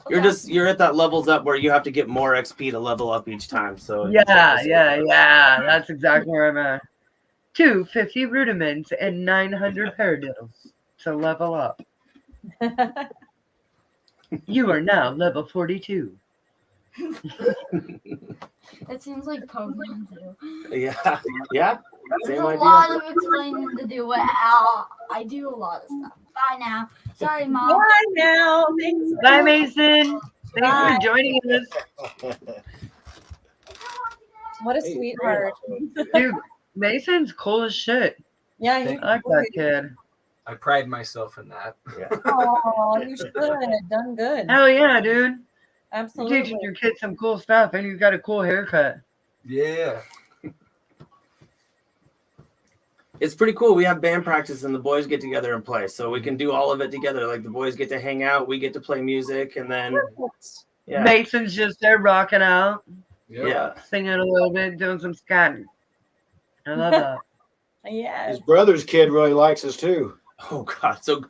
You're at that levels up where you have to get more XP to level up each time. So Yeah. That's exactly where I'm at. 250 rudiments and 900 paradiddles to level up. You are now level 42. It seems like Pokemon too. Yeah. There's Same a idea. lot of explaining to do. I do a lot of stuff. Bye now. Sorry, Mom. Bye now. Thanks. Bye, Mason. Thanks for joining us. What a sweetheart. Dude, Mason's cool as shit. Yeah, Thank I like that kid. I pride myself in that. Yeah. Oh, you should have done good. Hell yeah, dude. You're Absolutely. teaching your kids some cool stuff, and you got a cool haircut. Yeah. It's pretty cool. We have band practice and the boys get together and play. So we can do all of it together. Like the boys get to hang out, we get to play music, and then yeah. Mason's just there rocking out, Yep. Yeah. singing a little bit, doing some scatting. I love that. Yeah. His brother's kid really likes us too. Oh God. So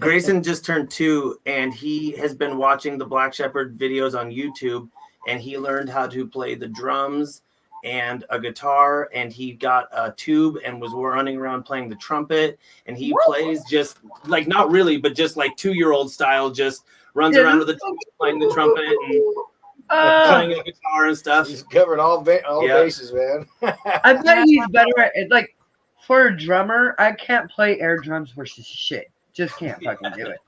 Grayson just turned 2 and he has been watching the Black Shepherd videos on YouTube, and he learned how to play the drums and a guitar, and he got a tube and was running around playing the trumpet, and he plays just like, not really, but just like 2-year-old style, just runs around with the playing the trumpet and playing the guitar and stuff. He's covering all bases, man. I bet he's better at it. Like, for a drummer, I can't play air drums versus shit. Just can't fucking do it.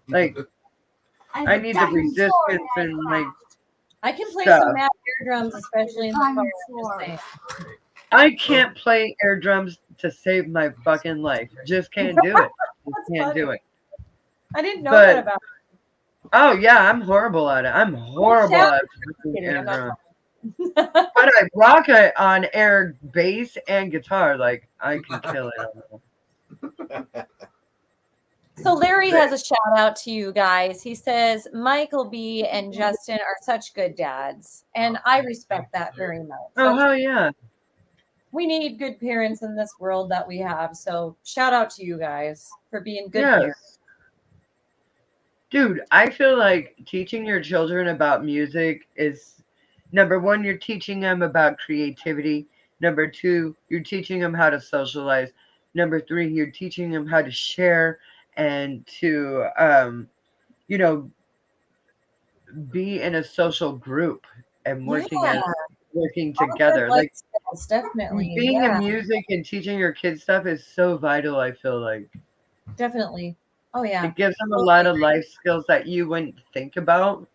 Like, I need the resistance and like. I can play Stuff. some mad air drums, especially in the car. I'm just saying. I can't play air drums to save my fucking life. Just can't do it. Just can't do it. I didn't know But- that about Oh yeah, I'm horrible at it. I'm horrible at playing you. air I'm not drums. But I rock it on air bass and guitar. Like I can kill it. So Larry has a shout out to you guys. He says Michael B and Justin are such good dads, and I respect that very much. Oh hell yeah. We need good parents in this world that we have. So shout out to you guys for being good Yes. parents. Dude, I feel like teaching your children about music is number one, you're teaching them about creativity. Number two, you're teaching them how to socialize. Number three, you're teaching them how to share and to, be in a social group and working Yeah. working All the together. life Like skills, definitely. being Yeah, in music and teaching your kids stuff is so vital. I feel like definitely. Oh yeah. it gives them a lot of life skills that you wouldn't think about.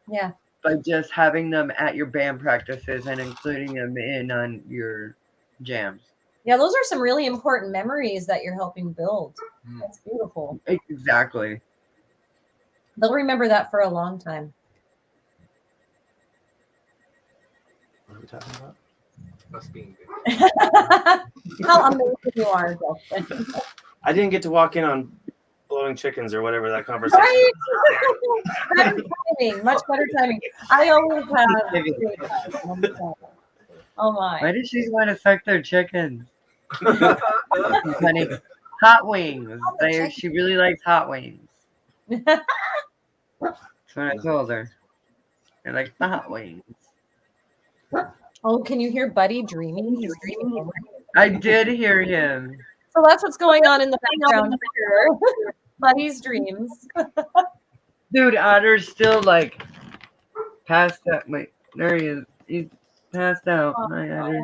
Yeah. By just having them at your band practices and including them in on your jams. Yeah, those are some really important memories that you're helping build. That's beautiful. Exactly. They'll remember that for a long time. What are we talking about? Must being good. How amazing you are, Justin. I didn't get to walk in on blowing chickens or whatever that conversation Right? was. Better timing, much better timing. I always have. Oh Why my. does she want to suck their chickens? Honey, hot wings. She really likes hot wings. That's what I told her. I like the hot wings. Oh, can you hear Buddy dreaming? He's dreaming. I did hear him. So that's what's going on in the background here. Buddy's dreams. Dude, Otter's still like passed out. Wait, there he is. He's passed out. My Otter.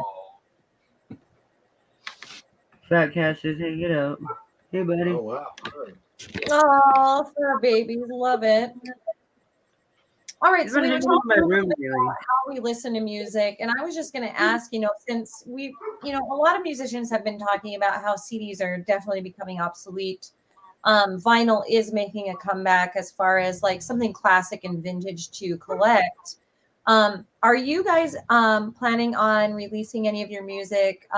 Fat cat's just hanging out. Hey, buddy. Oh wow. Oh, fur babies. Love it. All right, He's so been we were hanging in my talking room about lately. how we listen to music, and I was just going to ask, since a lot of musicians have been talking about how CDs are definitely becoming obsolete. Vinyl is making a comeback as far as like something classic and vintage to collect. Are you guys planning on releasing any of your music,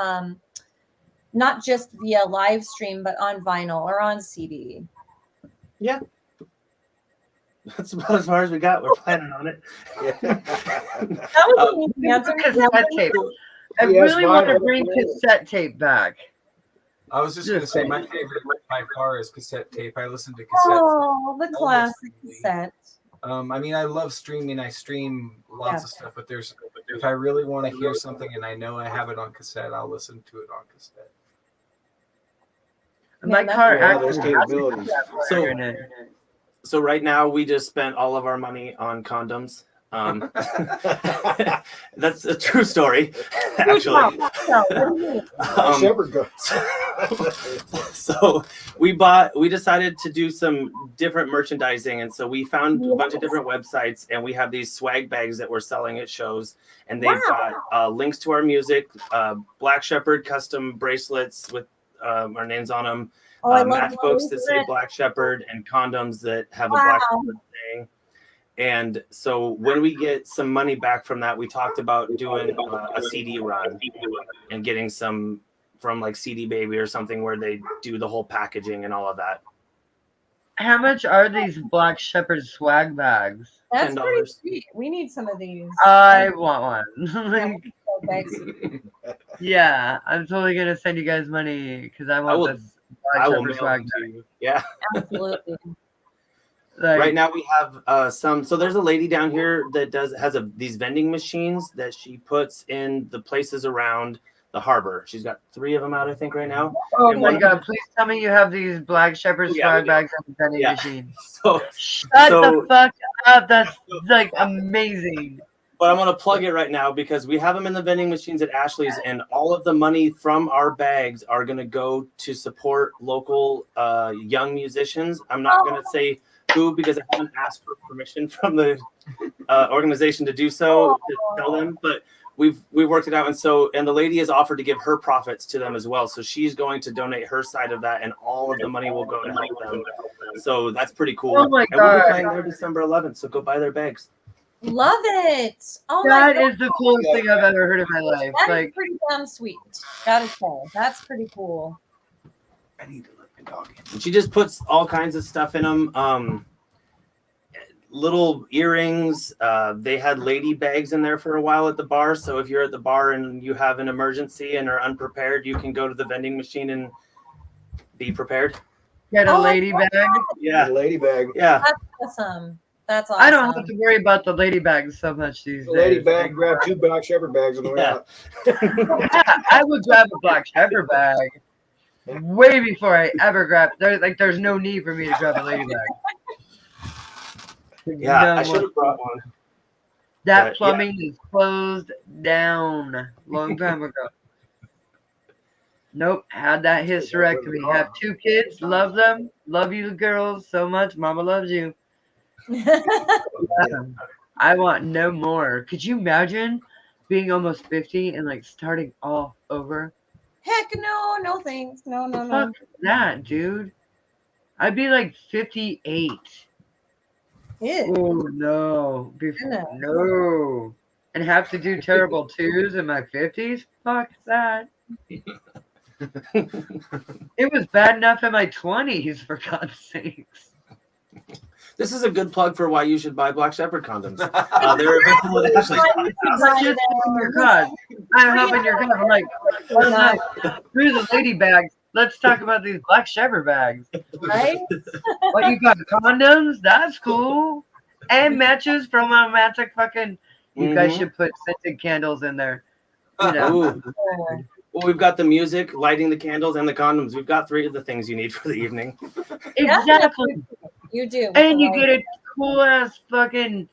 not just via live stream, but on vinyl or on CD? Yeah. That's about as far as we got. We're planning on it. That was an easy answer. Cassette tape. I Yes, really want to vinyl. bring cassette tape back. I was just going to Just say saying. my favorite by far is cassette tape. I listen to cassettes. Oh, the classic cassette. I mean, I love streaming. I stream lots of stuff, but if I really want to hear something and I know I have it on cassette, I'll listen to it on cassette. My that's car cool. Yeah, actually those has capabilities. a player in it. So right now we just spent all of our money on condoms. That's a true story, actually. Shepherd goats. So we decided to do some different merchandising, and so we found a bunch of different websites, and we have these swag bags that we're selling at shows, and they've got links to our music, Black Shepherd custom bracelets with our names on them, matchbooks that say Black Shepherd, and condoms that have a Black Shepherd thing. And so when we get some money back from that, we talked about doing a CD run and getting some from like CD Baby or something where they do the whole packaging and all of that. How much are these Black Shepherd swag bags? That's $10. pretty sweet. We need some of these. I want one. Like, Bags. yeah, I'm totally gonna send you guys money because I want this Black I will Shepherd mail swag them bag. to you. Yeah. Absolutely. Like, Right now we have some. So there's a lady down here that has these vending machines that she puts in the places around the harbor. She's got 3 of them out, I think, right now. oh And my one- god! Please tell me you have these Black Shepherd Yeah, swag we do. bags on the vending Yeah. machine. So, Shut So- the fuck up! That's like amazing. but I'm gonna plug it right now because we have them in the vending machines at Ashley's, and all of the money from our bags are gonna go to support local young musicians. I'm not gonna say who because I haven't asked for permission from the organization to do so to tell them, but we worked it out, and the lady has offered to give her profits to them as well. So she's going to donate her side of that, and all of the money will go to help them. So that's pretty cool. Oh my And we'll be God. playing there December 11th. So go buy their bags. Love it. Oh my That god. is the coolest thing I've ever heard in my life. That is Like, pretty damn sweet. Gotta say. That's pretty cool. I need to let my dog in. And she just puts all kinds of stuff in them. Little earrings. They had lady bags in there for a while at the bar. So if you're at the bar and you have an emergency and are unprepared, you can go to the vending machine and be prepared. get a Oh, lady bag. Yeah. Lady bag. Yeah. That's awesome. That's awesome. I don't have to worry about the lady bags so much these days. Lady bag. Grab 2 Black Shepherd bags on the way Yeah. out. Yeah, I would grab a Black Shepherd bag way before I ever grab. There's no need for me to grab a lady bag. Yeah. No I should more. have brought one. That But, plumbing is closed down long time ago. Nope, had that hysterectomy. Have 2 kids, love them, love you girls so much. Mama loves you. I want no more. Could you imagine being almost 50 and like starting all over? Heck no, no thanks. No, no, no. Fuck that, dude. I'd be like 58. Ew. Oh no. Goodness. No. And have to do terrible twos in my 50s? Fuck that. It was bad enough in my 20s, for God's sakes. This is a good plug for why you should buy Black Shepherd condoms. They're available at Ashley's. Let's just open your God. I'm helping your God. I'm like, oh, no. Through the lady bags. Let's talk about these Black Shepherd bags. Right? What, you got condoms? That's cool. And matches from romantic fucking. You guys should put scented candles in there. You know. Ooh. Well, we've got the music, lighting the candles, and the condoms. We've got 3 of the things you need for the evening. Exactly. You do. And you get a cool ass fucking,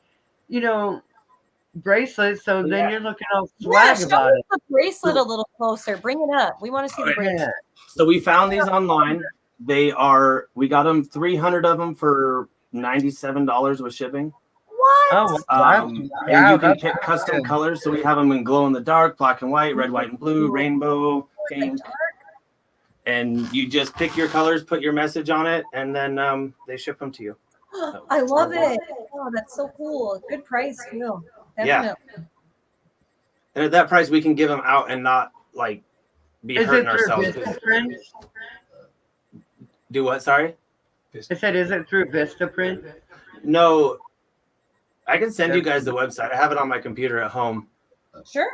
bracelet. So then Yeah. you're looking all Yeah, swag show about us it. the bracelet a little closer. Bring it up. We want to see the bracelet. Yeah. So we found these online. We got them 300 of them for $97 with shipping. What? Oh, And you can that's pick custom good. colors. So we have them in glow in the dark, black and white, red, white, and blue, rainbow, pink. And you just pick your colors, put your message on it, and then they ship them to you. I love it. Oh, that's so cool. Good price too. Yeah. Definitely. And at that price, we can give them out and not like be Is hurting it through ourselves. Vistaprint? Do what? Sorry? I said, is it through Vistaprint? No. I can send you guys the website. I have it on my computer at home. Sure.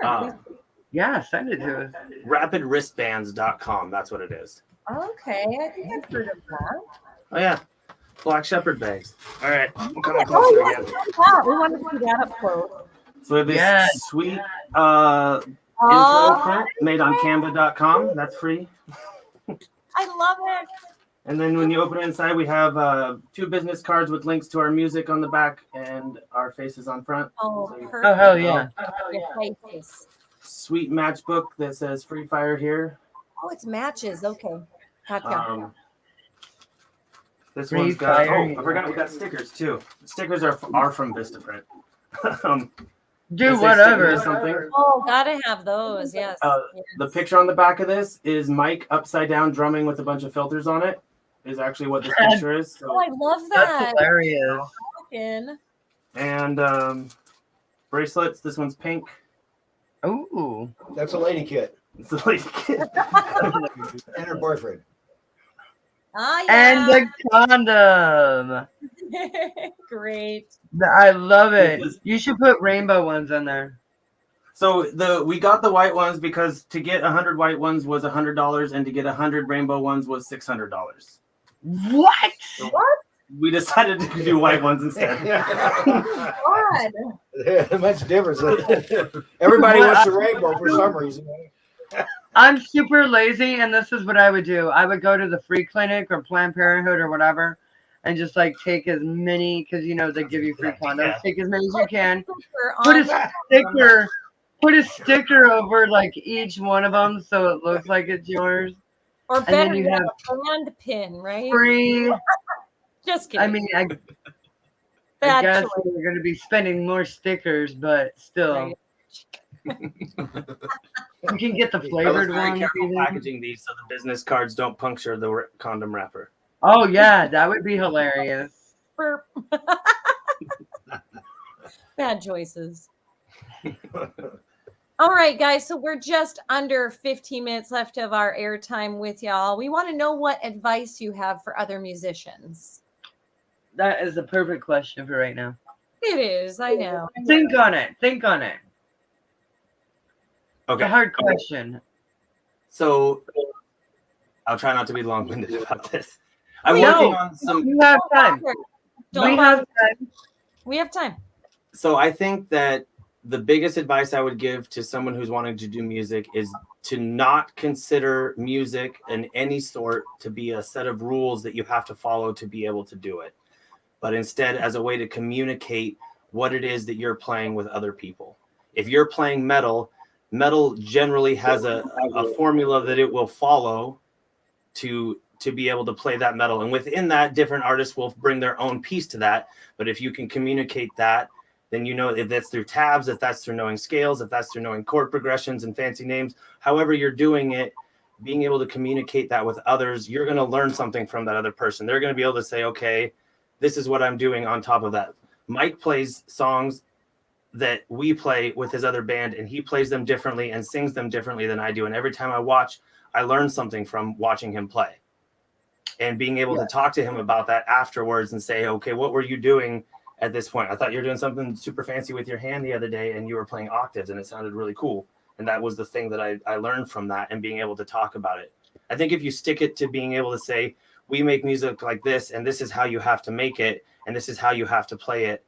Yeah, send it to us. Rapidwristbands.com. That's what it is. Okay. I think I've heard of that. Oh, yeah. Black Shepherd bags. All right. I'm coming Oh, closer yeah. again. Wow, we want to see that up close. So we have this Yes. sweet intro Oh, print made on canva.com. That's free. I love it. And then when you open it inside, we have 2 business cards with links to our music on the back and our faces on front. Oh, So perfect. Oh, hell yeah. Your faces. sweet matchbook that says Free Fire here. Oh, it's matches. Okay. Gotcha. This Free one's got. Fire, Oh, yeah. I forgot we got stickers too. Stickers are from Vistaprint. Do This is whatever. something. Oh, gotta have those. Yes. The picture on the back of this is Mike upside down drumming with a bunch of filters on it. Is actually what this picture is. Oh, I love That's that. hilarious. Fucking- And bracelets. This one's pink. Ooh. That's a lady kit It's a lady kid. and her boyfriend. Ah, And yeah. the condom. Great. I love it. You should put rainbow ones in there. So we got the white ones because to get 100 white ones was $100, and to get 100 rainbow ones was $600. What? We decided to do white ones instead. God. Much difference. Everybody wants a rainbow for some reason. I'm super lazy, and this is what I would do. I would go to the free clinic or Planned Parenthood or whatever, and just like take as many, because you know they give you free condoms. Yeah. Take as many as you can. Put Put a sticker over like each one of them, so it looks like it's yours. Or And then better you yet, have a band pin, right? free. Just kidding. I mean, I Bad guess choice. we're going to be spending more stickers, but still, Right. you can get the I was flavored very one. careful packaging these so the business cards don't puncture the condom wrapper. Oh yeah, that would be hilarious. Burp. Bad choices. All right, guys. So we're just under 15 minutes left of our airtime with y'all. We want to know what advice you have for other musicians. That is the perfect question for right now. It is. I know. Think on it. Think on it. It's Okay. a hard question. So I'll try not to be long-winded about this. I'm No. working on some. You have time. Don't We bother. have time. We have time. So I think that the biggest advice I would give to someone who's wanting to do music is to not consider music in any sort to be a set of rules that you have to follow to be able to do it, but instead as a way to communicate what it is that you're playing with other people. If you're playing metal generally has a formula that it will follow to be able to play that metal. And within that, different artists will bring their own piece to that. But if you can communicate that, then you know if that's through tabs, if that's through knowing scales, if that's through knowing chord progressions and fancy names, however you're doing it, being able to communicate that with others, you're going to learn something from that other person. They're going to be able to say, okay, this is what I'm doing on top of that. Mike plays songs that we play with his other band, and he plays them differently and sings them differently than I do. And every time I watch, I learn something from watching him play and being able to talk to him about that afterwards and say, okay, what were you doing at this point? I thought you were doing something super fancy with your hand the other day and you were playing octaves and it sounded really cool. And that was the thing that I learned from that and being able to talk about it. I think if you stick it to being able to say, we make music like this and this is how you have to make it and this is how you have to play it,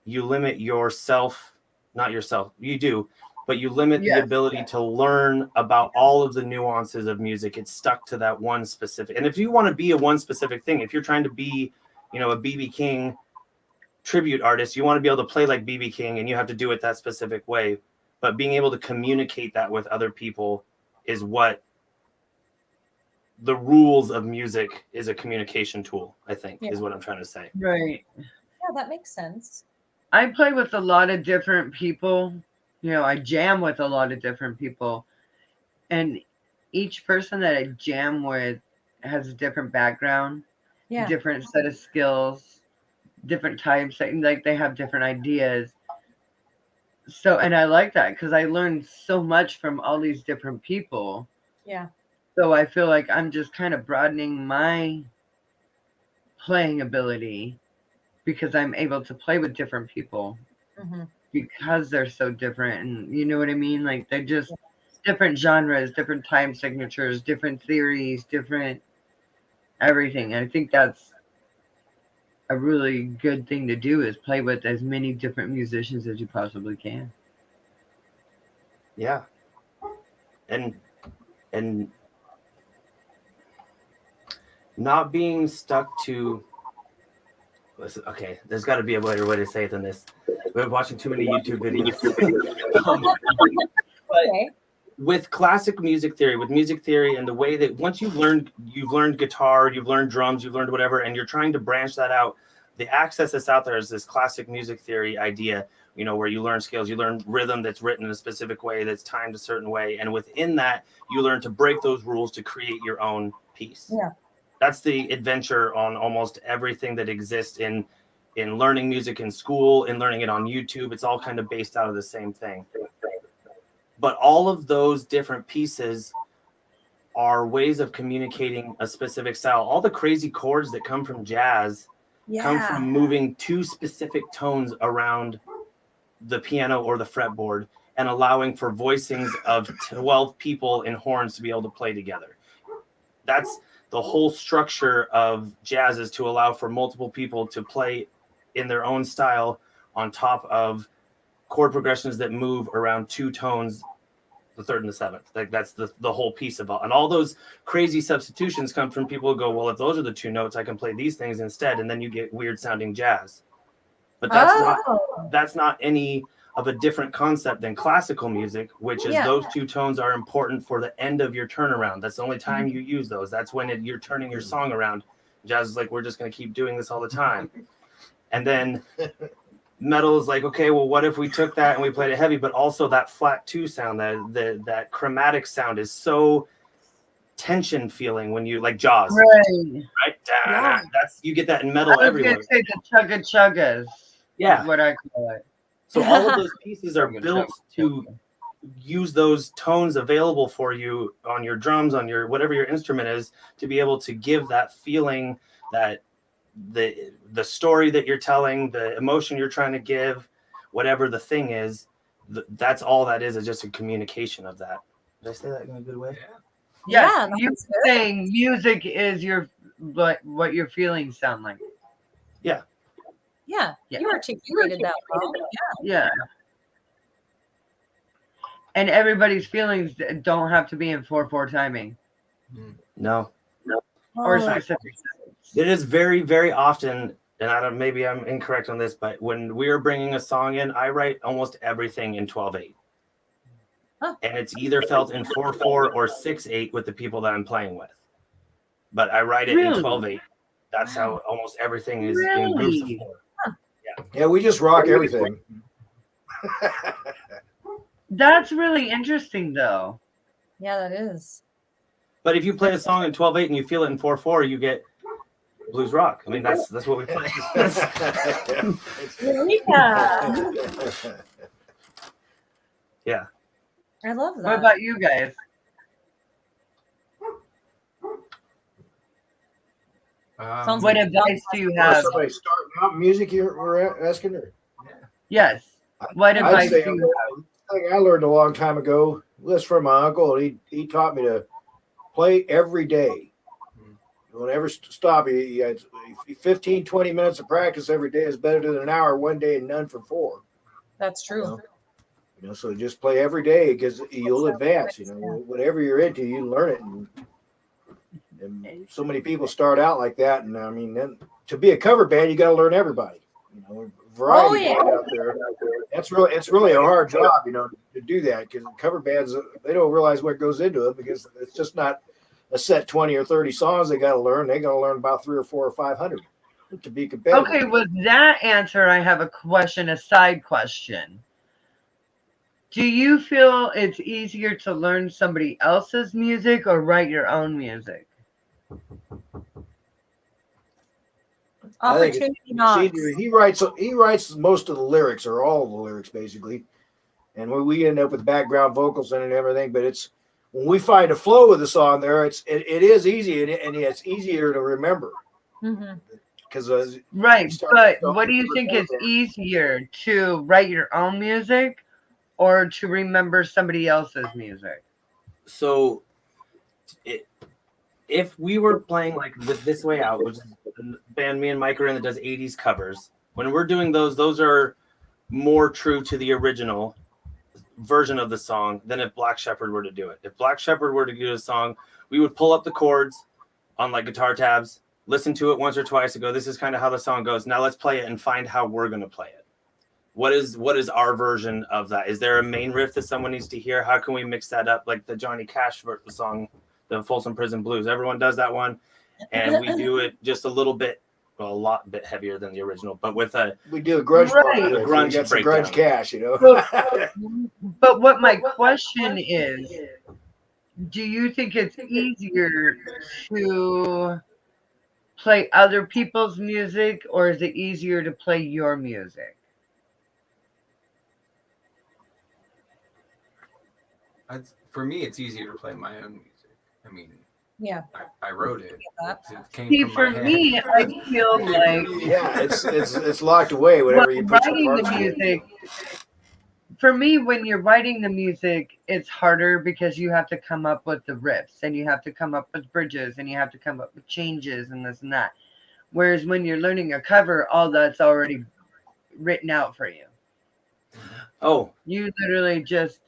you limit yourself, not yourself, you do, but you limit the ability to learn about all of the nuances of music. It's stuck to that one specific. And if you want to be a one specific thing, if you're trying to be, you know, a BB King tribute artist, you want to be able to play like BB King and you have to do it that specific way. But being able to communicate that with other people is what the rules of music is, a communication tool, I think, is what I'm trying to say. Right. Yeah, that makes sense. I play with a lot of different people. You know, I jam with a lot of different people. And each person that I jam with has a different background, different set of skills, different types. Like they have different ideas. So, and I like that because I learned so much from all these different people. Yeah. So I feel like I'm just kind of broadening my playing ability because I'm able to play with different people because they're so different. And you know what I mean? Like they're just different genres, different time signatures, different theories, different everything. And I think that's a really good thing to do, is play with as many different musicians as you possibly can. Yeah. And not being stuck to. Okay, there's got to be a better way to say it than this. We've been watching too many YouTube videos. Okay. With classic music theory, with music theory, and the way that once you've learned guitar, you've learned drums, you've learned whatever, and you're trying to branch that out, the access that's out there is this classic music theory idea, where you learn scales, you learn rhythm that's written in a specific way, that's timed a certain way, and within that, you learn to break those rules to create your own piece. Yeah. That's the adventure on almost everything that exists in learning music in school, in learning it on YouTube. It's all kind of based out of the same thing. But all of those different pieces are ways of communicating a specific style. All the crazy chords that come from jazz come from moving two specific tones around the piano or the fretboard and allowing for voicings of 12 people in horns to be able to play together. That's the whole structure of jazz, is to allow for multiple people to play in their own style on top of chord progressions that move around two tones, the third and the seventh. Like that's the whole piece of all. And all those crazy substitutions come from people who go, well, if those are the two notes, I can play these things instead. And then you get weird sounding jazz. But that's not any of a different concept than classical music, which is those two tones are important for the end of your turnaround. That's the only time you use those. That's when you're turning your song around. Jazz is like, we're just going to keep doing this all the time. And then metal is like, okay, well, what if we took that and we played it heavy, but also that flat two sound, that chromatic sound is so tension feeling when you like Jaws, right? Yeah. That's, you get that in metal everywhere. I was going to say the chugga-chuggas. Yeah. Is what I call it. So all of those pieces are built to use those tones available for you on your drums, on your whatever your instrument is, to be able to give that feeling, that the story that you're telling, the emotion you're trying to give, whatever the thing is, that's all that is just a communication of that. Did I say that in a good way? Yes, you're saying music is what your feelings sound like. Yeah, you articulated that well. Yeah. And everybody's feelings don't have to be in 4/4 timing. No. Or specific. It is very, very often, and maybe I'm incorrect on this, but when we're bringing a song in, I write almost everything in 12/8. Huh. And it's either felt in 4/4 or 6/8 with the people that I'm playing with. But I write it in 12/8. That's how almost everything is in groups of 4. Yeah, we just rock everything. That's really interesting, though. Yeah, that is. But if you play a song in 12/8 and you feel it in 4/4, you get blues rock. I mean, that's what we play. Yeah. I love that. What about you guys? What advice do you have? Somebody starting out music you were asking her? Yes. What advice do you have? Thing I learned a long time ago was from my uncle. He taught me to play every day. Don't ever stop. 15, 20 minutes of practice every day is better than an hour one day and none for 4. That's true. So just play every day because you'll advance. Whatever you're into, you learn it. And so many people start out like that. And I mean, then to be a cover band, you got to learn everybody. Variety out there. It's really a hard job, to do that, because cover bands, they don't realize what goes into it, because it's just not a set 20 or 30 songs they got to learn. They got to learn about 300 or 400 or 500 to be competitive. Okay, with that answer, I have a side question. Do you feel it's easier to learn somebody else's music or write your own music? Opportunity knocks. He writes most of the lyrics, or all of the lyrics basically, and we end up with background vocals and everything. But it's when we find a flow with the song there, it is easy, and it's easier to remember. Because right, but what do you think is easier, to write your own music or to remember somebody else's music? So if we were playing like This Way Out, which is the band me and Mike are in that does 80s covers, when we're doing those are more true to the original version of the song than if Black Shepherd were to do it. If Black Shepherd were to do a song, we would pull up the chords, on like guitar tabs, listen to it once or twice and go, this is kind of how the song goes. Now let's play it and find how we're going to play it. What is our version of that? Is there a main riff that someone needs to hear? How can we mix that up? Like the Johnny Cash song, the Folsom Prison Blues. Everyone does that one. And we do it just a little bit, well, a lot bit heavier than the original, but with we do a grunge Right. part. A grunge We got some breakdown. grunge cash, you know. But what my question is, do you think it's easier to play other people's music, or is it easier to play your music? For me, it's easier to play my own music. I mean, Yeah. I wrote it. It came See, from for my head. me, I feel like Yeah, it's locked away. Whenever you put your writing the parts together. music, for me, when you're writing the music, it's harder because you have to come up with the riffs and you have to come up with bridges and you have to come up with changes and this and that. Whereas when you're learning a cover, all that's already written out for you. Oh, You literally just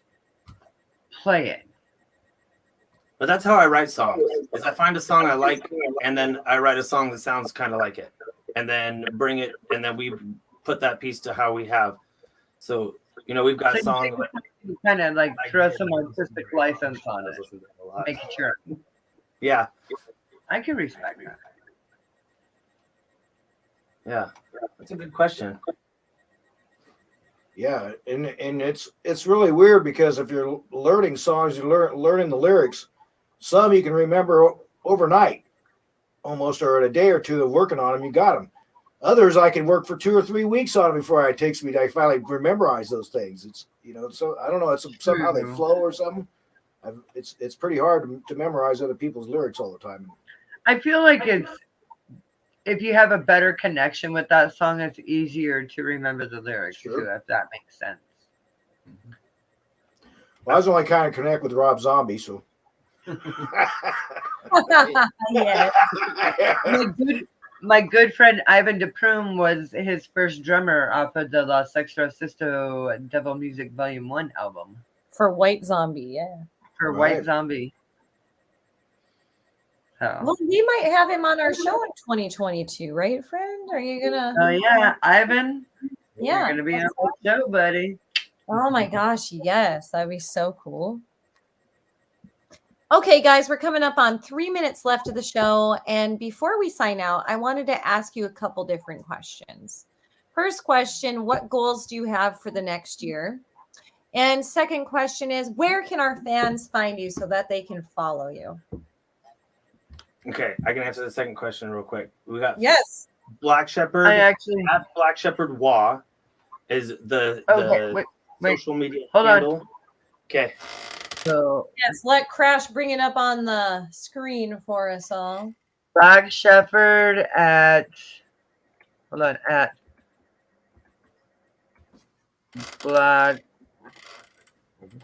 play it. but that's how I write songs. Is I find a song I like, and then I write a song that sounds kind of like it, and then bring it, and then we put that piece to how we have. So we've got So songs like you kind of like throw some artistic license on it, make it sure. Yeah, I can respect that. yeah, that's a good question. Yeah, and it's really weird because if you're learning songs, you're learning the lyrics. Some you can remember overnight, almost, or in a day or two of working on them, you got them. Others I can work for 2 or 3 weeks on them before it takes me to finally memorize those things. It's so I don't know. It's somehow they flow or something. It's pretty hard to memorize other people's lyrics all the time. I feel like it's if you have a better connection with that song, it's easier to remember the lyrics too, if that makes sense. Well, I was only kind of connect with Rob Zombie, so. Yeah. My good friend Ivan DePrume was his first drummer off of the La Sextra Sisto Devil Music Volume 1 album. For White Zombie, yeah. For White Zombie. So. Well, we might have him on our show in 2022, right, friend? Are you gonna? Oh yeah, Ivan. Yeah, you're gonna be on the show, buddy. Oh my gosh, yes, that'd be so cool. Okay, guys, we're coming up on 3 minutes left of the show, and before we sign out, I wanted to ask you a couple different questions. First question: what goals do you have for the next year? And second question is: where can our fans find you so that they can follow you? Okay, I can answer the second question real quick. We got Yes. Black Shepherd. I actually at Black Shepherd Wk is the social media Hold handle. on. Okay. So yes, let Crash bring it up on the screen for us all. Black Shepherd at Black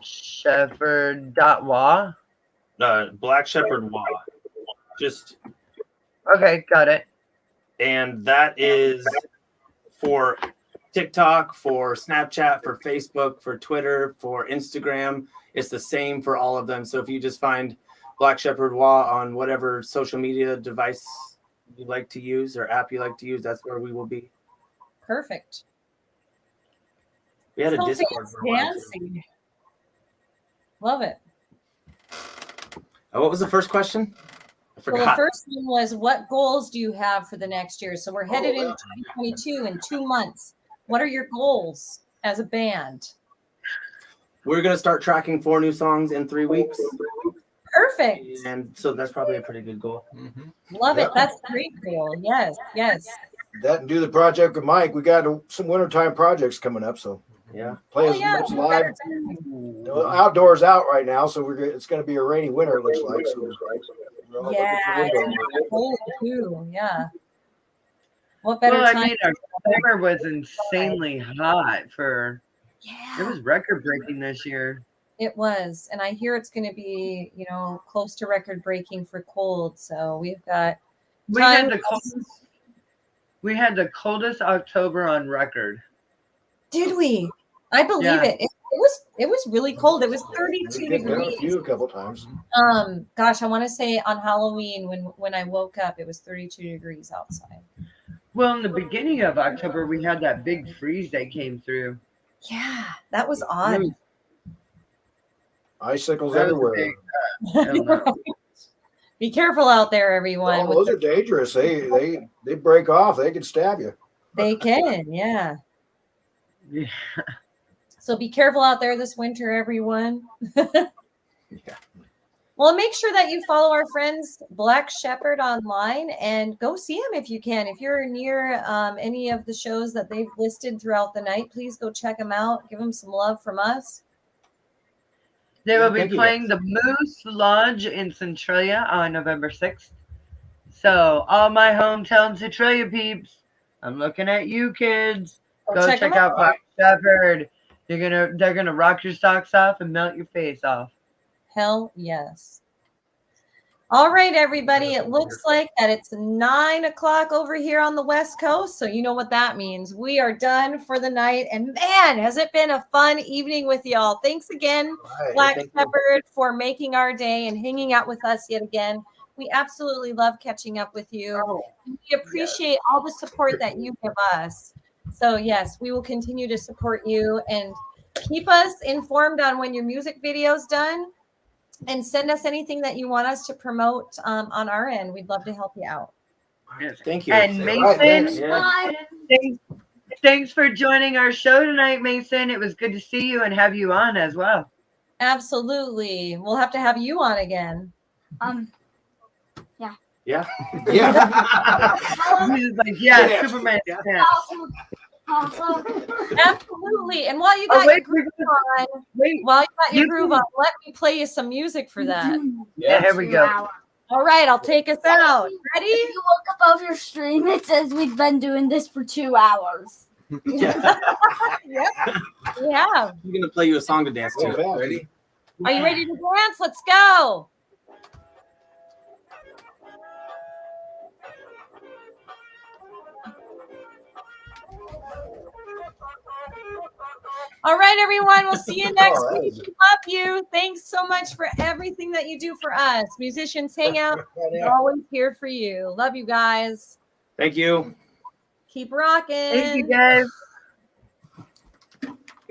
Shepherd.wa. Black Shepherd Wk. Just okay, got it. And that is for TikTok, for Snapchat, for Facebook, for Twitter, for Instagram. It's the same for all of them. So if you just find Black Shepherd Wk on whatever social media device you like to use or app you like to use, that's where we will be. Perfect. We had a Discord for a while too. Love it. What was the first question? I forgot. Well, the first one was, what goals do you have for the next year? So we're headed into 2022 in 2 months. What are your goals as a band? We're going to start tracking 4 new songs in 3 weeks. Perfect. And so that's probably a pretty good goal. Mm-hmm. Love it. That's a great goal. Yes, yes. That and do the project with Mike. We got some wintertime projects coming up, so yeah, play as much live. Outdoors out right now, so it's going to be a rainy winter. It looks like. So yeah, it's cold too. Yeah. What better time? I mean, our summer was insanely hot for. Yeah. It was record breaking this year. It was, and I hear it's going to be, close to record breaking for cold. So we've got. We had the coldest October on record. Did we? I believe it. It was It was really cold. It was We 32 picked out a degrees. few a couple times. Gosh, I want to say on Halloween when I woke up, it was 32 degrees outside. Well, in the beginning of October, we had that big freeze that came through. Yeah, that was It odd. was- Icicles that was a everywhere. big, hell no. Be careful out there, everyone. Oh, those are dangerous. They break off. They can stab you. They can, yeah. Yeah. So be careful out there this winter, everyone. Yeah. Well, make sure that you follow our friends Black Shepherd online and go see him if you can. If you're near any of the shows that they've listed throughout the night, please go check them out. Give them some love from us. They will be Thank you, playing the Moose Lodge in Centralia on November 6th. So, all my hometown Centralia peeps, I'm looking at you kids. Go check them out Black Shepherd. They're gonna rock your socks off and melt your face off. Hell yes. All right, everybody. It looks like that it's 9 o'clock over here on the West Coast. So you know what that means. We are done for the night. And man, has it been a fun evening with y'all. Thanks again, Right. Black Thank you. Shepherd, for making our day and hanging out with us yet again. We absolutely love catching up with you. Oh, We appreciate all the support that you give us. So yes, we will continue to support you and keep us informed on when your music video is done. And send us anything that you want us to promote on our end. We'd love to help you out. yes. Thank you. And Right, Mason, Yeah. thanks for joining our show tonight, Mason. It was good to see you and have you on as well. Absolutely. We'll have to have you on again. Yeah. Yeah. He's like, yeah, Yeah. Superman. Yeah. Yeah. Also, Absolutely. And while you got Oh, wait, your groove on, wait. let You me play you some music for that. Yeah, here we go. 2 hours. All right, I'll take us out. Ready? If you look above your stream, it says we've been doing this for 2 hours. Yeah. Yeah. I'm gonna play you a song to dance Oh, to. fast. Ready? Are you ready to dance? Let's go. All right, everyone. We'll see you next Oh, that week. was- We love you. Thanks so much for everything that you do for us. Musicians Hangout is always here for you. Love you guys. Thank you. Keep rocking. Thank you, guys.